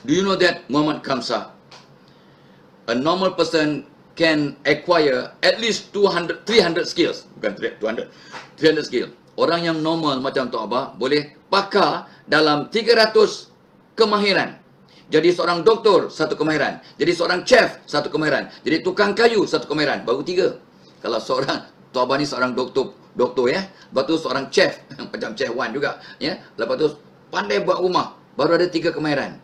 Do you know that, Muhammad Kamsah? A normal person can acquire at least 300 skills. Bukan 200, 300 skills. Orang yang normal macam Tok Abah boleh pakar dalam 300 kemahiran. Jadi seorang doktor, satu kemahiran. Jadi seorang chef, satu kemahiran. Jadi tukang kayu, satu kemahiran. Baru 3. Kalau seorang, Tok Abah ni seorang doktor ya. Lepas tu seorang chef, macam Chef Wan juga. Ya. Lepas tu pandai buat rumah. Baru ada 3 kemahiran.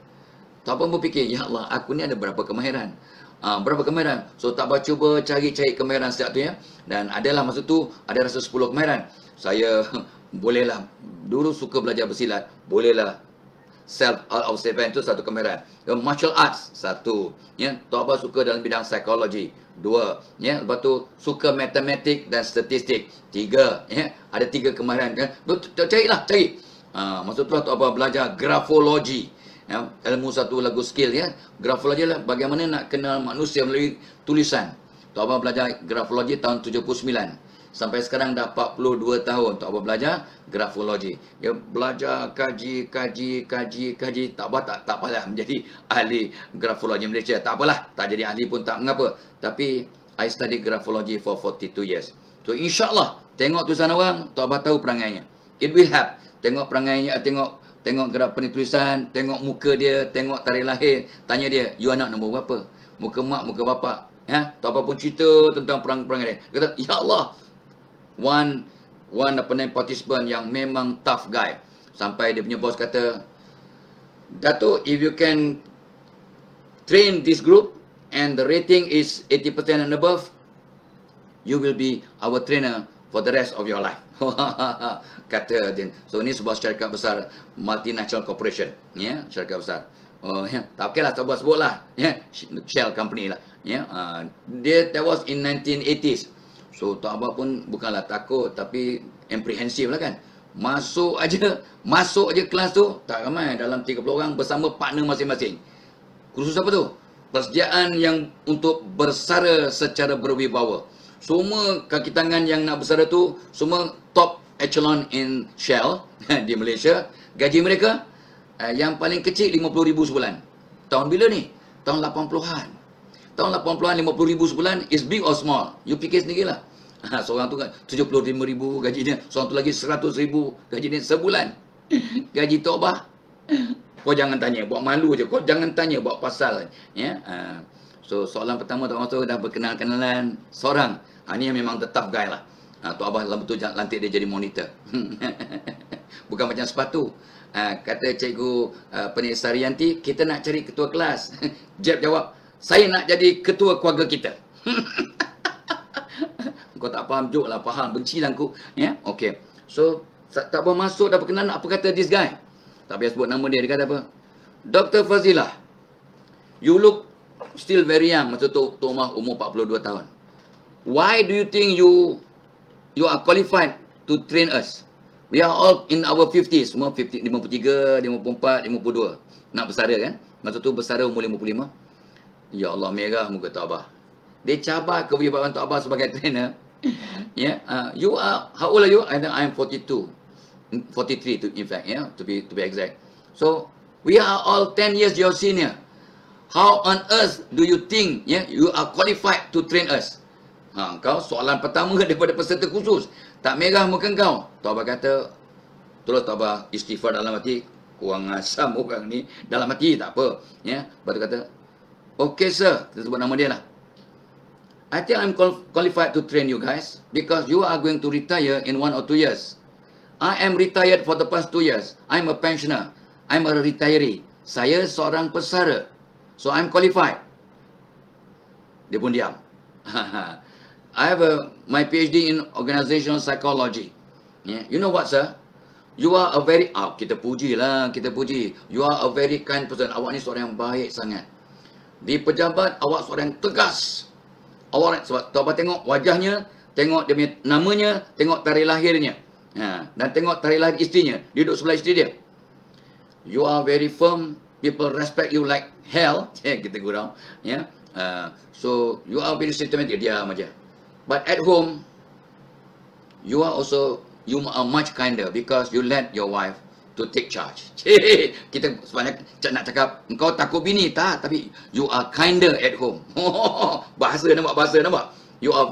Tok Abah berfikir, ya Allah, aku ni ada berapa kemahiran? Berapa kemahiran? So Tok Abah cuba cari kemahiran setiap tu ya. Dan adalah masa tu, ada rasa 10 kemahiran. Saya bolehlah, dulu suka belajar bersilat. Bolehlah. Self out of 7 itu satu kemahiran. Martial arts, 1. Ya, Tok Abah suka dalam bidang psikologi, 2. Ya, lepas tu suka matematik dan statistik, 3. Ya, ada 3 kemahiran kan. Carilah, cari. Maksud tu Tok Abah belajar grafologi. Ya, ilmu satu lagu skill ya. Grafologi lah bagaimana nak kenal manusia melalui tulisan. Tok Abah belajar grafologi tahun 79. Sampai sekarang dah 42 tahun Tok Abah belajar grafologi. Dia belajar kaji. Tak apalah menjadi ahli grafologi Malaysia. Tak apalah, tak jadi ahli pun tak mengapa. Tapi I study grafologi for 42 years. So insyaAllah, tengok tulisan orang, Tok Abah tahu perangainya. It will help. Tengok perangainya, tengok gerak penulisan, tengok muka dia, tengok tarikh lahir. Tanya dia, you anak nombor berapa? Muka mak, muka bapak. Ya, Tok Abah pun cerita tentang perangai dia. Dia kata, ya Allah, one participant yang memang tough guy. Sampai dia punya bos kata, Dato', if you can train this group and the rating is 80% and above, you will be our trainer for the rest of your life. Kata dia. So ini sebuah syarikat besar, multinational corporation, ya, syarikat besar. Oh ya, tak okeylah, tak sebut lah, ya, Shell company lah, ya. That was in 1980s. So Tok Abah pun bukanlah takut, tapi apprehensive lah kan. Masuk aja kelas tu, tak ramai, dalam 30 orang bersama partner masing-masing. Kursus apa tu? Persediaan yang untuk bersara secara berwibawa. Semua kaki tangan yang nak bersara tu, semua top echelon in Shell di Malaysia. Gaji mereka yang paling kecil 50,000 sebulan. Tahun bila ni? Tahun 80-an. Tahun 80-an 50,000 sebulan is big or small? You fikir sendirilah. Seorang tu kan 75,000 gaji dia, seorang tu lagi 100,000 gaji dia sebulan. Gaji Tok Abah, kau jangan tanya, buat malu je. Kau jangan tanya buat pasal, ya. So soalan pertama Tok Abah tu dah berkenal-kenalan seorang. Ni yang memang the tough guy lah. Tok Abah dalam betul lantik dia jadi monitor. Bukan macam sepatu. Kata cikgu Penik Sarianti, kita nak cari ketua kelas. Jeb jawab, saya nak jadi ketua keluarga kita. Kau tak faham joke lah, faham, benci lah aku. Ya, okay. So, tak apa masuk dah berkenalan, apa kata this guy? Tak payah sebut nama dia, dia kata apa? Dr. Fazilah, you look still very young. Masa tu Tok Omar umur 42 tahun. Why do you think you are qualified to train us? We are all in our 50s, semua 53, 54, 52. Nak bersara kan? Masa tu bersara umur 55. Ya Allah, merah muka Tok Abah. Dia cabar kewibawaan Tok Abah sebagai trainer. Yeah, you are, how old are you? I am 42, 43 to, in fact, yeah, to be exact. So we are all 10 years your senior. How on earth do you think, yeah, you are qualified to train us? Kau soalan pertama daripada peserta khusus, tak merah muka kau. Tok Abah kata, terus Tok Abah istighfar dalam hati, kurang asam orang ni, dalam hati tak apa, ya. Lepas tu kata, okay sir, kita sebut nama dia lah. I think I'm qualified to train you guys because you are going to retire in 1 or 2 years. I am retired for the past 2 years. I'm a pensioner. I'm a retiree. Saya seorang pesara. So I'm qualified. Dia pun diam. I have my PhD in organizational psychology. Yeah. You know what, sir? You are a very... kita puji lah, kita puji. You are a very kind person. Awak ni seorang yang baik sangat. Di pejabat, awak seorang yang tegas. Awak, sebab tu abang tengok wajahnya, tengok dia punya namanya, tengok tarikh lahirnya. Dan tengok tarikh lahir isterinya. Dia duduk sebelah isteri dia. You are very firm. People respect you like hell. Kita gurau. Yeah. So, you are very systematic. Diam aja. But at home, you are much kinder because you let your wife to take charge. Kita sebenarnya nak cakap, engkau takut bini. Tak, tapi you are kinder at home. Bahasa nampak? You are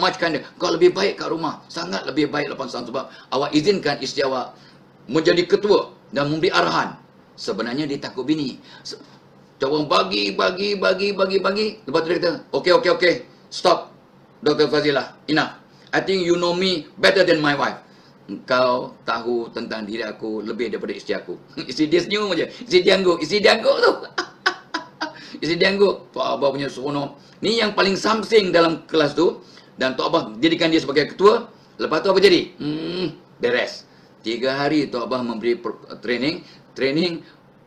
much kinder. Kau lebih baik kat rumah. Sangat lebih baik lepas sana. Sebab awak izinkan isteri awak menjadi ketua dan memberi arahan. Sebenarnya dia takut bini. Orang bagi. Lepas tu dia kata, okay. Stop, Dr. Fazilah. Enough. I think you know me better than my wife. Engkau tahu tentang diri aku lebih daripada isteri aku. Isteri dia senyum je. Isteri dia angguk tu. Isteri dia angguk. Tok Abah punya seronok. Ni yang paling samsing dalam kelas tu. Dan Tok Abah jadikan dia sebagai ketua. Lepas tu apa jadi? Beres. 3 hari Tok Abah memberi training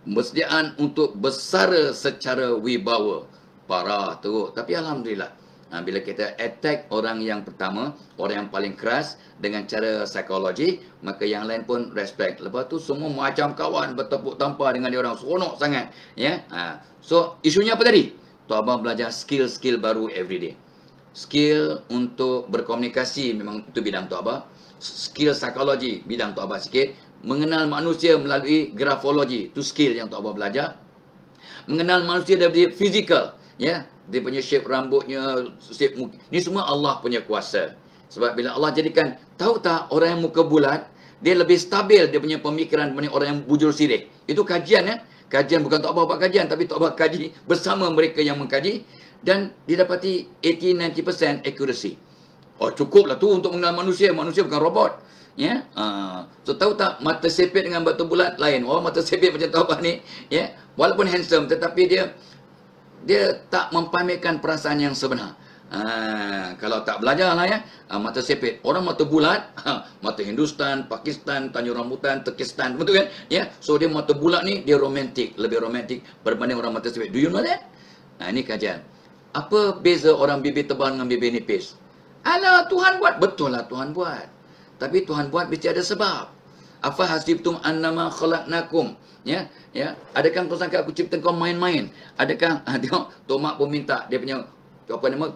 persediaan untuk bersara secara wibawa. Parah teruk. Tapi Alhamdulillah. Bila kita attack orang yang pertama, orang yang paling keras dengan cara psikologi, maka yang lain pun respect. Lepas tu semua macam kawan, bertepuk tampar dengan dia orang. Seronok sangat. Ya. So, isunya apa tadi? Tok Abah belajar skill-skill baru everyday. Skill untuk berkomunikasi, memang itu bidang Tok Abah. Skill psikologi, bidang Tok Abah sikit. Mengenal manusia melalui grafologi, itu skill yang Tok Abah belajar. Mengenal manusia dari fizikal, ya. Dia punya shape rambutnya, shape muka. Ni semua Allah punya kuasa. Sebab bila Allah jadikan, tahu tak orang yang muka bulat, dia lebih stabil dia punya pemikiran dibanding orang yang bujur sirik. Itu kajian, ya. Kajian bukan Tok Abah buat kajian, tapi Tok Abah kaji bersama mereka yang mengkaji. Dan didapati 80-90% accuracy. Oh, cukuplah tu untuk mengenal manusia. Manusia bukan robot. Ya. So tahu tak, mata sepit dengan batu bulat lain. Oh, mata sepit macam Tok Abah ni, ya. Walaupun handsome, tetapi dia tak mempamerkan perasaan yang sebenar. Kalau tak belajar lah, ya. Mata sepit. Orang mata bulat, mata Hindustan, Pakistan, Tanjung Rambutan, Turkistan, betul kan? Ya. So dia mata bulat ni, dia romantik, lebih romantik berbanding orang mata sepit. Do you know that? Ini kajian. Apa beza orang bibir tebal dengan bibir nipis? Alah, Tuhan buat. Betul lah Tuhan buat. Tapi Tuhan buat mesti ada sebab. Afa hasibtum annama khalaqnakum. Ya. Adakah kau sangka aku cipta kau main-main? Adakah tengok Tok Mak pun minta dia punya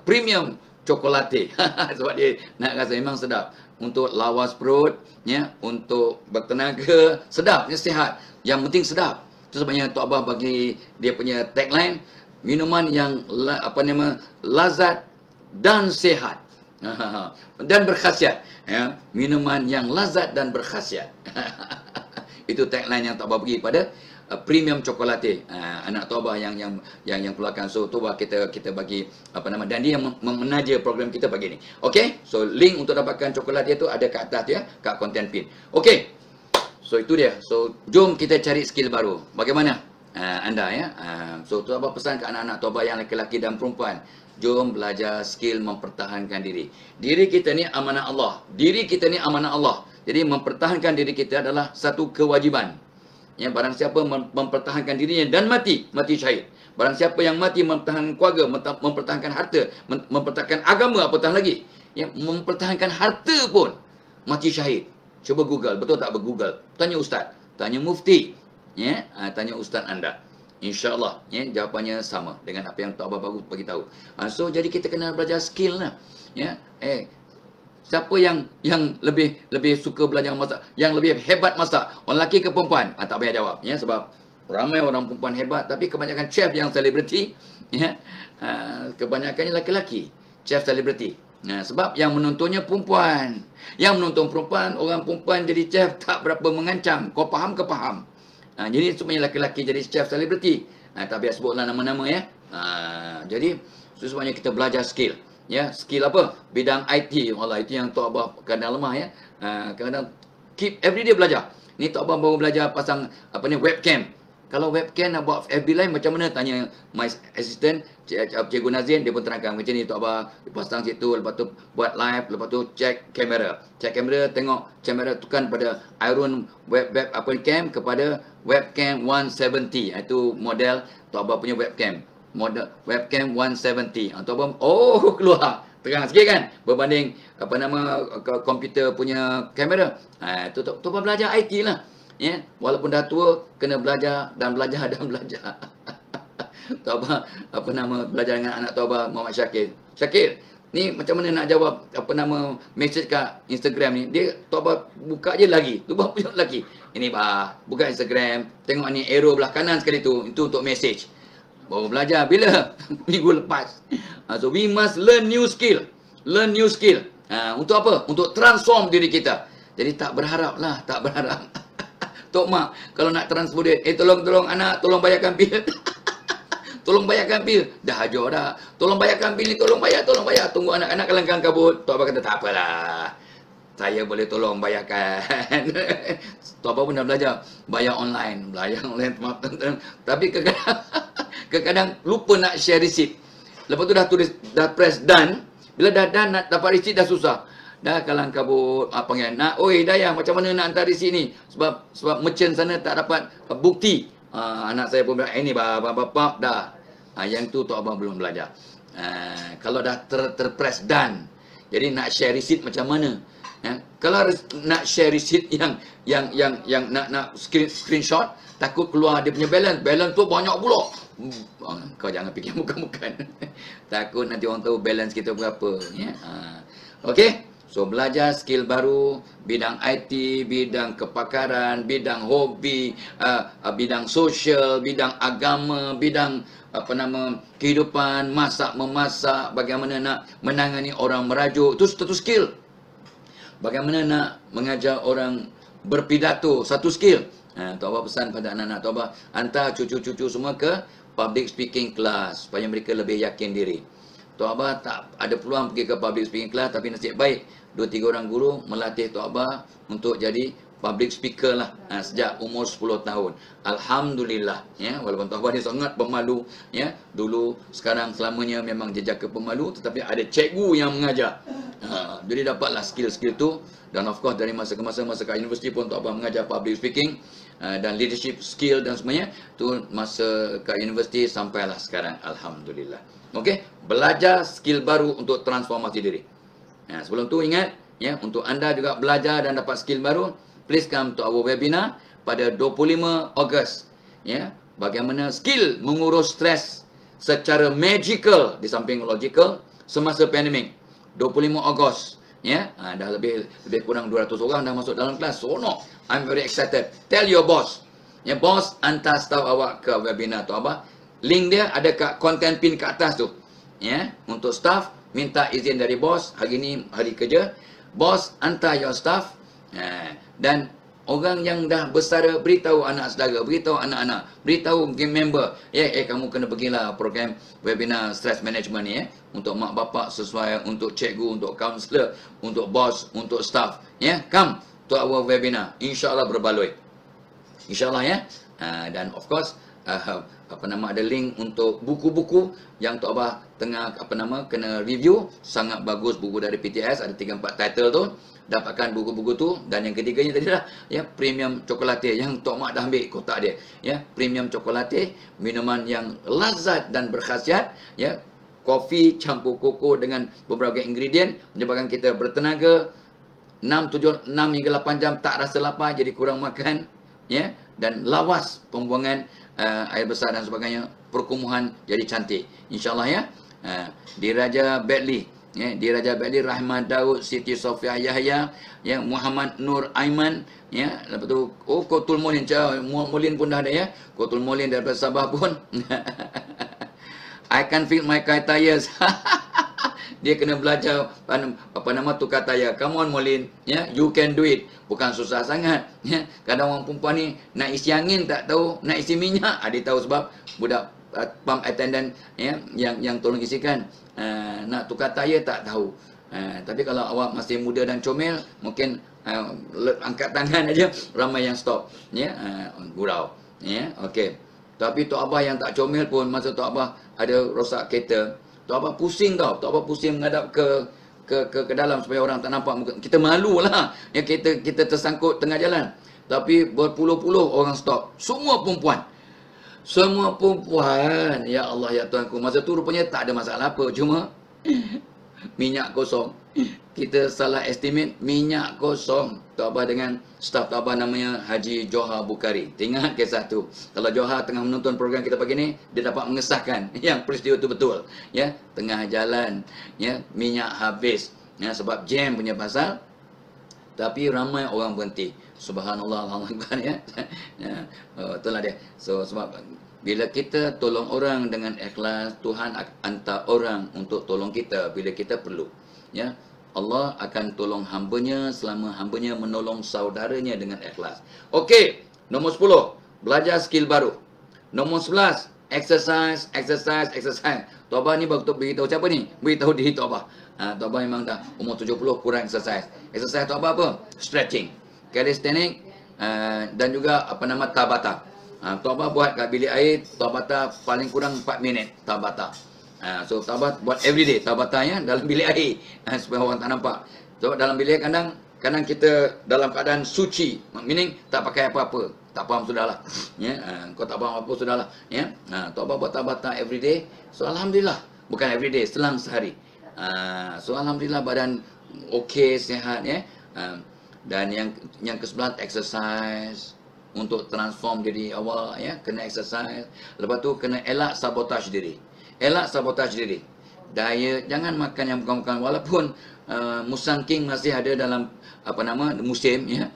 premium cokolate. Sebab dia nak rasa memang sedap. Untuk lawas perut, ya, untuk bertenaga, sedap, ya, sihat. Yang penting sedap. Itu sebabnya Tok Abah bagi dia punya tagline, minuman yang lazat dan sihat. Dan berkhasiat, ya. Minuman yang lazat dan berkhasiat. Itu tagline yang Tok Abah bagi pada premium cokolate. Anak Tok Abah yang keluarkan. So Tok Abah kita bagi dan dia menaja program kita pagi ni. Okey, so link untuk dapatkan cokolate itu ada kat atas, ya, kat content pin. Okey, so itu dia. So jom kita cari skill baru. Bagaimana anda, ya? So Tok Abah pesan ke anak-anak Tok Abah yang lelaki dan perempuan, jom belajar skill mempertahankan diri. Diri kita ni amanah Allah. Diri kita ni amanah Allah. Jadi mempertahankan diri kita adalah satu kewajiban. Ya, barang siapa mempertahankan dirinya dan mati syahid. Barang siapa yang mati mempertahankan keluarga, mempertahankan harta, mempertahankan agama, apatah lagi, ya, mempertahankan harta pun mati syahid. Cuba Google, betul tak Google? Tanya ustaz, tanya mufti, ya, tanya ustaz anda. InsyaAllah, ya, jawapannya sama dengan apa yang Tok Abah baru bagi tahu. So jadi kita kena belajar skill lah. Ya, siapa yang lebih suka belajar masak, yang lebih hebat masak, orang lelaki ke perempuan? Tak payah jawab, ya, sebab ramai orang perempuan hebat, tapi kebanyakan chef yang selebriti, ya, kebanyakannya lelaki-lelaki, chef selebriti. Sebab yang menontonnya perempuan. Yang menonton perempuan, orang perempuan jadi chef tak berapa mengancam. Kau faham ke faham? Jadi semuanya lelaki-lelaki jadi chef selebriti. Tak payah sebutlah nama-nama, ya. Jadi semuanya kita belajar skill. Ya, skill apa? Bidang IT. Wallah, itu yang Tok Abah kadang lemah, ya. Kadang keep everyday belajar. Ni Tok Abah baru belajar pasang webcam. Kalau webcam nak buat FB Live macam mana? Tanya my assistant, Cikgu Nazin, dia pun terangkan macam ni Tok Abah. Dia pasang situ, lepas tu buat live, lepas tu check kamera. Check kamera, tengok kamera tukar pada iRoon web apa cam kepada webcam 170. Itu model Tok Abah punya webcam. Model webcam 170. Tok Abah, oh keluar. Terang sikit kan berbanding apa nama komputer punya kamera. Itu Tok Abah belajar IT lah. Ya, walaupun dah tua kena belajar dan belajar dan belajar. Tok Abah apa nama belajar dengan anak Tok Abah Muhammad Syakir. Syakir, ni macam mana nak jawab apa nama message kat Instagram ni? Dia Tok Abah buka je lagi. Tu bah punya lagi. Ini bah, buka Instagram, tengok ni arrow belah kanan sekali tu. Itu untuk message. Baru belajar bila minggu lepas. So we must learn new skill. Learn new skill. Untuk apa? Untuk transform diri kita. Jadi tak berharap lah, tak berharap. Tok Mak, kalau nak transfer duit, tolong anak, tolong bayarkan bil. Tolong bayarkan bil. Dah ajar dah. Tolong bayarkan bil ni, tolong bayar. Tunggu anak-anak kelangkang kabut. Tok Abah kata, tak apalah. Saya boleh tolong bayarkan. Tok Abah pun dah belajar. Bayar online. Maaf. Tapi kadang-kadang lupa nak share receipt. Lepas tu dah tulis, dah press done. Bila dah done, nak dapat receipt dah susah. Dah kalang kabut, panggil nak, oi Dayang, macam mana nak hantar receipt ni? Sebab merchant sana tak dapat bukti. Anak saya pun bilang, ini bapa dah. Yang tu Tok Abah belum belajar. Kalau dah terpress done. Jadi nak share receipt macam mana? Kalau nak share receipt yang nak screenshot, takut keluar dia punya balance. Balance tu banyak pula. Kau jangan fikir bukan. Takut nanti orang tahu balance kita berapa. Ya. Okey. So belajar skill baru, bidang IT, bidang kepakaran, bidang hobi, bidang sosial, bidang agama, bidang apa nama kehidupan, memasak, bagaimana nak menangani orang merajuk, itu satu skill. Bagaimana nak mengajar orang berpidato, satu skill. Tok Abah pesan pada anak-anak Tok Abah, hantar cucu-cucu semua ke public speaking class supaya mereka lebih yakin diri. Tok Abah tak ada peluang pergi ke public speaking class, tapi nasib baik 2-3 orang guru melatih Tok Abah untuk jadi public speaker lah sejak umur 10 tahun. Alhamdulillah, ya, walaupun Tok Abah ni sangat pemalu, ya, dulu, sekarang selamanya memang jejaka pemalu, tetapi ada cikgu yang mengajar. Jadi dapatlah skill-skill tu, dan of course dari masa ke masa kat universiti pun Tok Abah mengajar public speaking dan leadership skill dan semuanya. Tu masa kat universiti sampailah sekarang, alhamdulillah. Okey, belajar skill baru untuk transformasi diri. Sebelum tu ingat, ya, untuk anda juga belajar dan dapat skill baru, please come to our webinar pada 25 Ogos. Ya, bagaimana skill mengurus stres secara magical di samping logical semasa pandemik. 25 Ogos. Ya, dah lebih kurang 200 orang dah masuk dalam kelas. Sonok. I'm very excited. Tell your boss. Ya, boss hantar staff awak ke webinar tu Abah. Link dia ada kat content pin kat atas tu. Ya, untuk staff minta izin dari bos, hari ni hari kerja, bos hantar your staff, dan orang yang dah bersara beritahu anak saudara, beritahu anak-anak, beritahu game member, kamu kena pergilah program webinar stress management ni, untuk mak bapak sesuai, untuk cikgu, untuk kaunselor, untuk bos, untuk staff, come to our webinar, insyaAllah berbaloi, insyaAllah, ya. Dan of course ada link untuk buku-buku yang Tok Abah tengah kena review, sangat bagus buku dari PTS, ada 3-4 title tu. Dapatkan buku-buku tu. Dan yang ketiganya tadi lah, ya, premium coklatih yang Tok Mak dah ambil kotak dia, ya, premium coklatih, minuman yang lazat dan berkhasiat, ya, kopi campur koko dengan beberapa ingredient menyebabkan kita bertenaga 6 hingga 8 jam tak rasa lapar, jadi kurang makan, ya, dan lawas pembuangan air besar dan sebagainya, perkumuhan jadi cantik, insyaallah, ya. Diraja Badli, ya, Diraja Badli, Rahmat Daud, Siti Sofia Yahya, ya, Muhammad Nur Aiman, ya, lepas tu Kotul Molin, Molin pun dah ada, ya, Kotul Molin daripada Sabah pun. I can feel my car tires. Dia kena belajar tukar tayar. Come on Molin, ya, you can do it. Bukan susah sangat, ya. Kadang orang perempuan ni nak isi angin tak tahu, nak isi minyak dia tahu sebab budak pump attendant, ya, yang tolong isikan. Nak tukar tayar tak tahu. Tapi kalau awak masih muda dan comel, mungkin angkat tangan aja, ramai yang stop, ya, gurau. Ya, okey. Tapi Tok Abah yang tak comel pun masa Tok Abah ada rosak kereta, Tok Abah pusing tau. Tok Abah pusing menghadap ke dalam supaya orang tak nampak muka. Kita malulah. Ya, kita tersangkut tengah jalan. Tapi berpuluh-puluh orang stop. Semua perempuan. Semua perempuan. Ya Allah, ya Tuhanku. Masa tu rupanya tak ada masalah apa. Cuma minyak kosong. Kita salah estimate minyak kosong. Tok Abah dengan staf Tok Abah namanya Haji Johar Bukhari. Ingat kisah tu. Kalau Johar tengah menonton program kita pagi ni, dia dapat mengesahkan yang peristiwa tu betul. Ya, tengah jalan, ya, minyak habis. Ya, sebab jam punya pasal. Tapi ramai orang berhenti. Subhanallah, Alhamdulillah, ya. Ya, itulah dia. So, sebab bila kita tolong orang dengan ikhlas, Tuhan hantar orang untuk tolong kita bila kita perlu. Ya, Allah akan tolong hambanya selama hambanya menolong saudaranya dengan ikhlas. Okey, nombor 10, belajar skill baru. Nombor 11, exercise. Tok Abah ni baru beritahu siapa ni? Beritahu diri Tok Abah. Tok Abah memang dah umur 70 kurang exercise. Exercise Tok Abah apa? Stretching, calisthenics, dan juga Tabata. Tok Abah buat kat bilik air, Tabata paling kurang 4 minit Tabata. So Tabata buat everyday Tabatanya dalam bilik air, supaya orang tak nampak. So dalam bilik kadang kita dalam keadaan suci, meaning tak pakai apa-apa. Tak faham sudahlah. Ya, kau tak faham apa sudahlah. Ya. Tok Abah buat Tabata everyday. So alhamdulillah, bukan everyday, selang sehari. So alhamdulillah badan okey, sihat, ya. Dan yang ke-11, exercise untuk transform diri awak, ya, kena exercise. Lepas tu kena elak sabotaj diri. Diet, jangan makan yang bukan-bukan, walaupun musang king masih ada dalam musim, ya.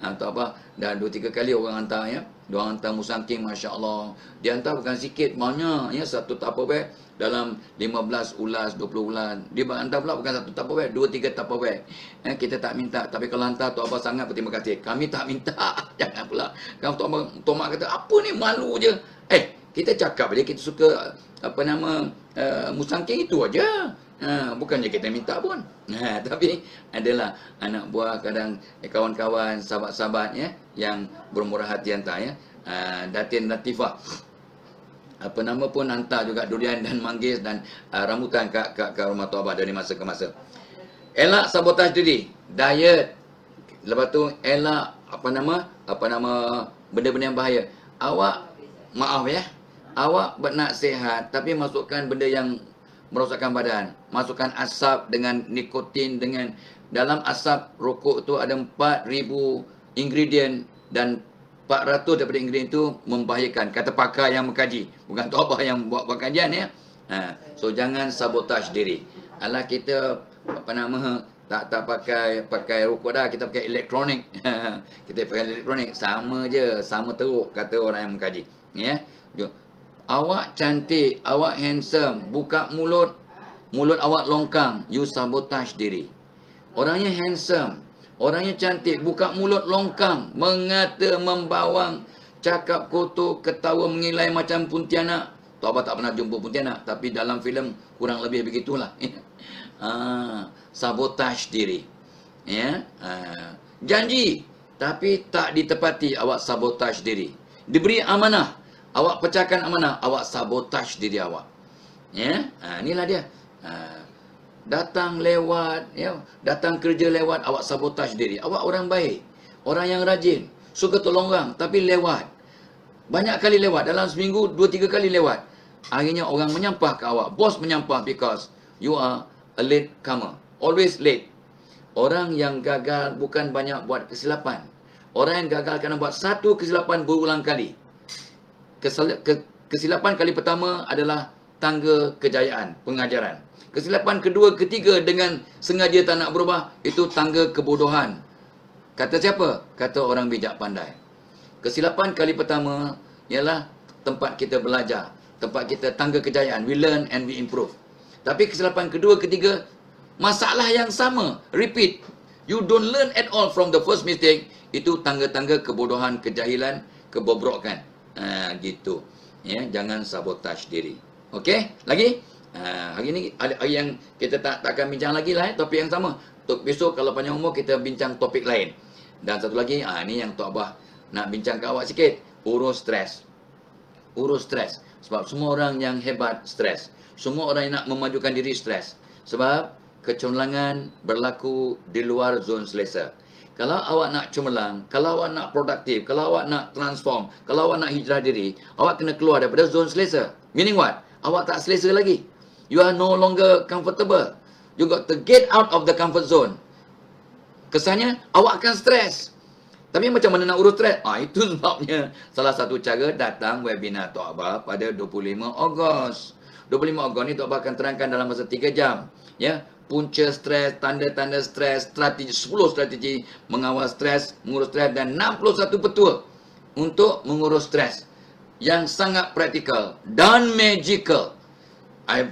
Atau apa, dah 2-3 kali orang hantar, ya. Dia hantar musang king, masya-Allah. Dia hantar bukan sikit, banyak, ya, satu Tupperware dalam 15 ulas, 20 ulas. Dia hantar pula bukan satu Tupperware, 2-3 Tupperware. Kita tak minta, tapi kalau hantar Tok Abah sangat berterima kasih. Kami tak minta. Jangan pula. Kalau Tok Mak kata, apa ni, malu je. Kita cakap dia kita suka musang king itu aja. Bukannya kita minta pun. Tapi adalah anak buah, kadang kawan-kawan, sahabat-sahabat, ya, yang bermurah hati hantar, ya. Datin Latifah pun hantar juga durian dan manggis dan rambutan ke rumah Tok Abah dari masa ke masa. Elak sabotaj diri, diet. Lepas tu elak benda-benda yang bahaya. Awak maaf, ya. Awak nak sihat tapi masukkan benda yang merosakkan badan. Masukkan asap dengan nikotin, dengan dalam asap rokok tu ada 4,000 ingredient dan 400 daripada ingredient itu membahayakan. Kata pakar yang mengkaji, bukan Tok Abah yang buat kajian, ya. So jangan sabotaj diri. Alah, kita tak pakai rokok dah, kita pakai elektronik. Kita pakai elektronik sama je, sama teruk, kata orang yang mengkaji, ya. Awak cantik, awak handsome, buka mulut awak longkang, you sabotaj diri. Orangnya handsome, orangnya cantik, buka mulut longkang, mengata, membawang, cakap kotor, ketawa mengilai macam Pontianak. Tok Abah tak pernah jumpa Pontianak, tapi dalam filem kurang lebih begitulah. Sabotaj diri, ya. Janji tapi tak ditepati, awak sabotaj diri. Diberi amanah, awak pecahkan amanah, awak sabotaj diri awak. Ya, inilah dia. Datang lewat, ya, datang kerja lewat, awak sabotaj diri. Awak orang baik, orang yang rajin, suka tolong orang, tapi lewat. Banyak kali lewat, dalam seminggu 2-3 kali lewat. Akhirnya orang menyampah ke awak, bos menyampah because you are a late comer. Always late. Orang yang gagal bukan banyak buat kesilapan. Orang yang gagal kerana buat satu kesilapan berulang kali. Kesilapan kali pertama adalah tangga kejayaan, pengajaran. Kesilapan kedua, ketiga dengan sengaja tak nak berubah, itu tangga kebodohan. Kata siapa? Kata orang bijak pandai. Kesilapan kali pertama ialah tempat kita belajar, tempat kita tangga kejayaan. We learn and we improve. Tapi kesilapan kedua, ketiga, masalah yang sama, repeat. You don't learn at all from the first mistake. Itu tangga-tangga kebodohan, kejahilan, kebobrokan. Gitu. Ya, jangan sabotaj diri. Okey? Lagi? Hari ni hari yang kita tak akan bincang lagi lah, topik yang sama. Besok kalau panjang umur kita bincang topik lain. Dan satu lagi, ni yang Tok Abah nak bincang ke awak sikit. urus stres. Urus stres. Sebab semua orang yang hebat stres. Semua orang yang nak memajukan diri stres. Sebab kecemerlangan berlaku di luar zon selesa. Kalau awak nak cemerlang, kalau awak nak produktif, kalau awak nak transform, kalau awak nak hijrah diri, awak kena keluar daripada zon selesa. Meaning what? Awak tak selesa lagi. You are no longer comfortable. You got to get out of the comfort zone. Kesannya, awak akan stres. Tapi macam mana nak urus stres? Itu sebabnya salah satu cara datang webinar Tok Abah pada 25 Ogos. 25 Ogos ni Tok Abah akan terangkan dalam masa 3 jam. Ya, punca stres, tanda-tanda stres, strategi 10 strategi mengawal stres, mengurus stres dan 61 petua untuk mengurus stres yang sangat praktikal dan magical. I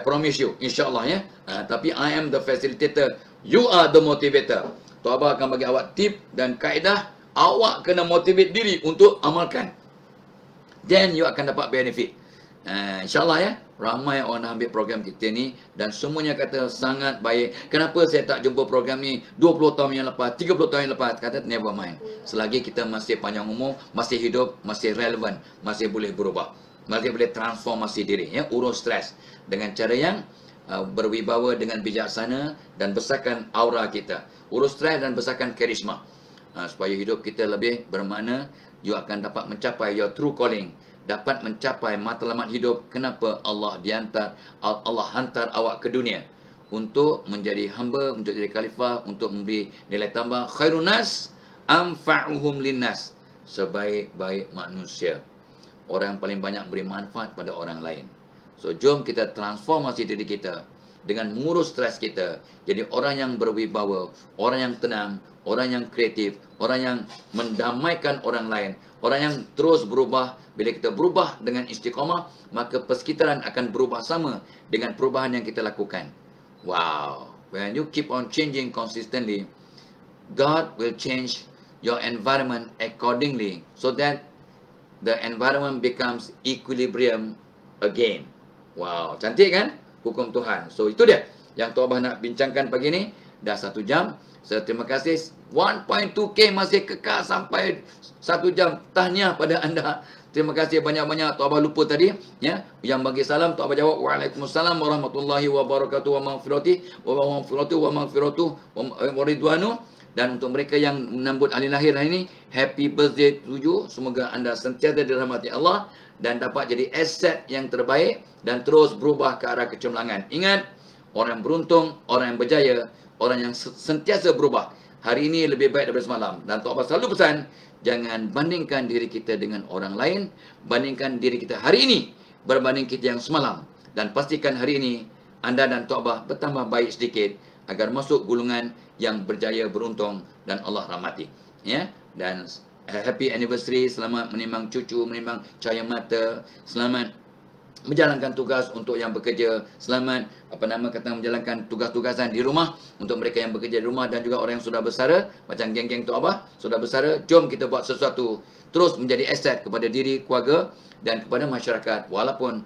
promise you, insyaAllah ya. Tapi I am the facilitator, you are the motivator. Tok Abah akan bagi awak tip dan kaedah. Awak kena motivate diri untuk amalkan. Then you akan dapat benefit. InsyaAllah ya. Ramai orang nak ambil program kita ni dan semuanya kata sangat baik. Kenapa saya tak jumpa program ni 20 tahun yang lepas, 30 tahun yang lepas? Kata never mind. Selagi kita masih panjang umur, masih hidup, masih relevan, masih boleh berubah, masih boleh transformasi diri ya. Urus stres dengan cara yang berwibawa, dengan bijaksana dan besarkan aura kita. Urus stres dan besarkan karisma. Supaya hidup kita lebih bermakna, you akan dapat mencapai your true calling. Dapat mencapai matlamat hidup. Kenapa Allah hantar awak ke dunia? Untuk menjadi hamba, untuk jadi khalifah, untuk memberi nilai tambah. Khairun nas anfa'uhum linnas. Sebaik-baik manusia. Orang yang paling banyak beri manfaat pada orang lain. So, jom kita transformasi diri kita dengan mengurus stres kita. Jadi orang yang berwibawa, orang yang tenang, orang yang kreatif, orang yang mendamaikan orang lain, orang yang terus berubah. Bila kita berubah dengan istiqamah, maka persekitaran akan berubah sama dengan perubahan yang kita lakukan. Wow. When you keep on changing consistently, God will change your environment accordingly so that the environment becomes equilibrium again. Wow. Cantik kan? Hukum Tuhan. So, itu dia yang Tok Abah nak bincangkan pagi ni. Dah 1 jam. So, terima kasih. 1.2K masih kekal sampai 1 jam. Tahniah pada anda. Terima kasih banyak-banyak. Tok Abah lupa tadi ya. Yang bagi salam Tok Abah jawab Waalaikumsalam warahmatullahi wabarakatuh wa maghfiratuh wa maghfiratuh wa maghfiratuh wa ridwanu. Dan untuk mereka yang menambut hari lahir hari ini, happy birthday to you. Semoga anda sentiasa dirahmati Allah dan dapat jadi aset yang terbaik dan terus berubah ke arah kecemerlangan. Ingat, orang yang beruntung, orang yang berjaya, orang yang sentiasa berubah. Hari ini lebih baik daripada semalam. Dan Tok Abah selalu pesan, jangan bandingkan diri kita dengan orang lain. Bandingkan diri kita hari ini berbanding kita yang semalam. Dan pastikan hari ini anda dan Tok Abah bertambah baik sedikit agar masuk golongan yang berjaya, beruntung dan Allah rahmati. Ya. Dan happy anniversary, selamat menimbang cucu, menimbang cahaya mata, selamat menjalankan tugas untuk yang bekerja, selamat menjalankan tugas-tugasan di rumah untuk mereka yang bekerja di rumah dan juga orang yang sudah bersara macam geng-geng Tok Abah sudah bersara. Jom kita buat sesuatu terus menjadi aset kepada diri, keluarga dan kepada masyarakat, walaupun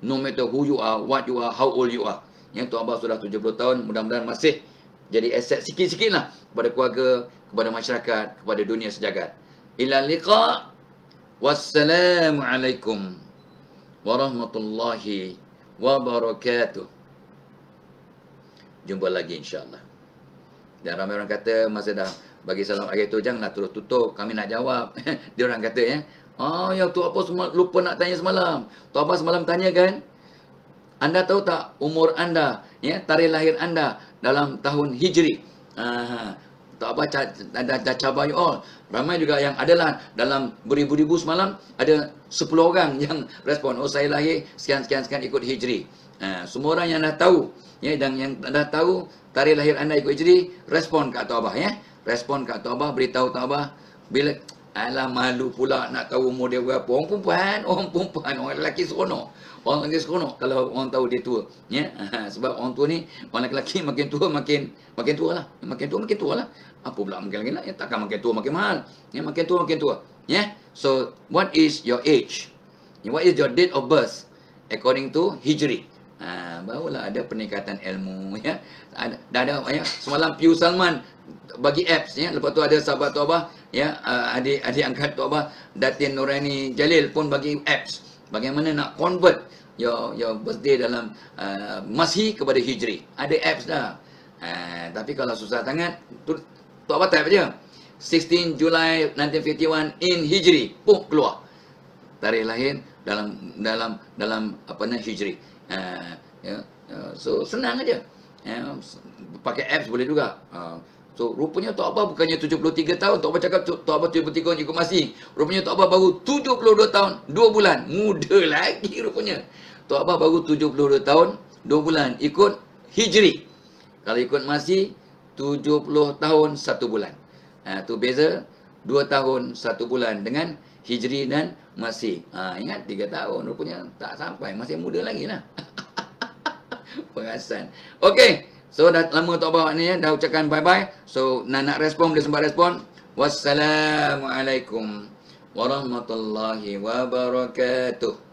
no matter who you are, what you are, how old you are. Yang Tok Abah sudah 70 tahun, mudah-mudahan masih jadi aset sikit-sikit lah kepada keluarga, kepada masyarakat, kepada dunia sejagat. Ila liqa. Wassalamualaikum warahmatullahi wabarakatuh. Jumpa lagi insyaAllah. Dan ramai orang kata masa dah bagi salam hari tu, janganlah terus tutup, kami nak jawab. Dia orang kata ya, ya tu apa semua lupa nak tanya semalam. Tu apa semalam tanya kan? Anda tahu tak umur anda, ya, tarikh lahir anda dalam tahun Hijri? Tak apa, dah cabar you all. Ramai juga yang adalah dalam beribu-ribu semalam, ada 10 orang yang respon, oh saya lahir sekian-sekian ikut Hijri. Semua orang yang dah tahu, ya, dan yang dah tahu tarikh lahir anda ikut Hijri, respon kat Tok Abah ya. Respon kat Tok Abah, beritahu Tok Abah. Bila alah malu pula nak tahu umur dia berapa. Orang perempuan, orang lelaki seronok. Orang lelaki seronok kalau orang tahu dia tua, ya. Sebab orang tua ni, orang lelaki makin tua makin tua lah. Makin tua lah. Apa pula makin lagi nak? Ya, takkan makin tua makin mahal. Ya, makin tua. Ya. So, what is your age? What is your date of birth according to Hijri? Barulah ada peningkatan ilmu, ya. Dah ada, ya. Semalam Piu Salman bagi apps, ya. Lepas tu ada sahabat Tok Abah, ya, adik angkat Tok Abah Datin Nuraini Jalil pun bagi apps bagaimana nak convert your birthday dalam Masih kepada Hijri. Ada apps dah. Tapi kalau susah sangat, Tok Abah type je 16 Julai 1951 in Hijri, pun keluar tarikh lahir dalam apa nama Hijri. So senang aja. Pakai apps boleh juga. So rupanya Tok Abah bukannya 73 tahun. Tok Abah cakap Tok Abah 73 ikut Masih. Rupanya Tok Abah baru 72 tahun 2 bulan. Muda lagi rupanya. Tok Abah baru 72 tahun 2 bulan ikut Hijri. Kalau ikut Masih 70 tahun 1 bulan. Tu beza 2 tahun 1 bulan dengan Hijri dan Masih. Ingat 3 tahun rupanya tak sampai, masih muda lagi lah. Perasan. Okey. So dah lama Tok Abah ni, dah ucapkan bye-bye. So nak respon boleh sempat respon. Wassalamualaikum warahmatullahi wabarakatuh.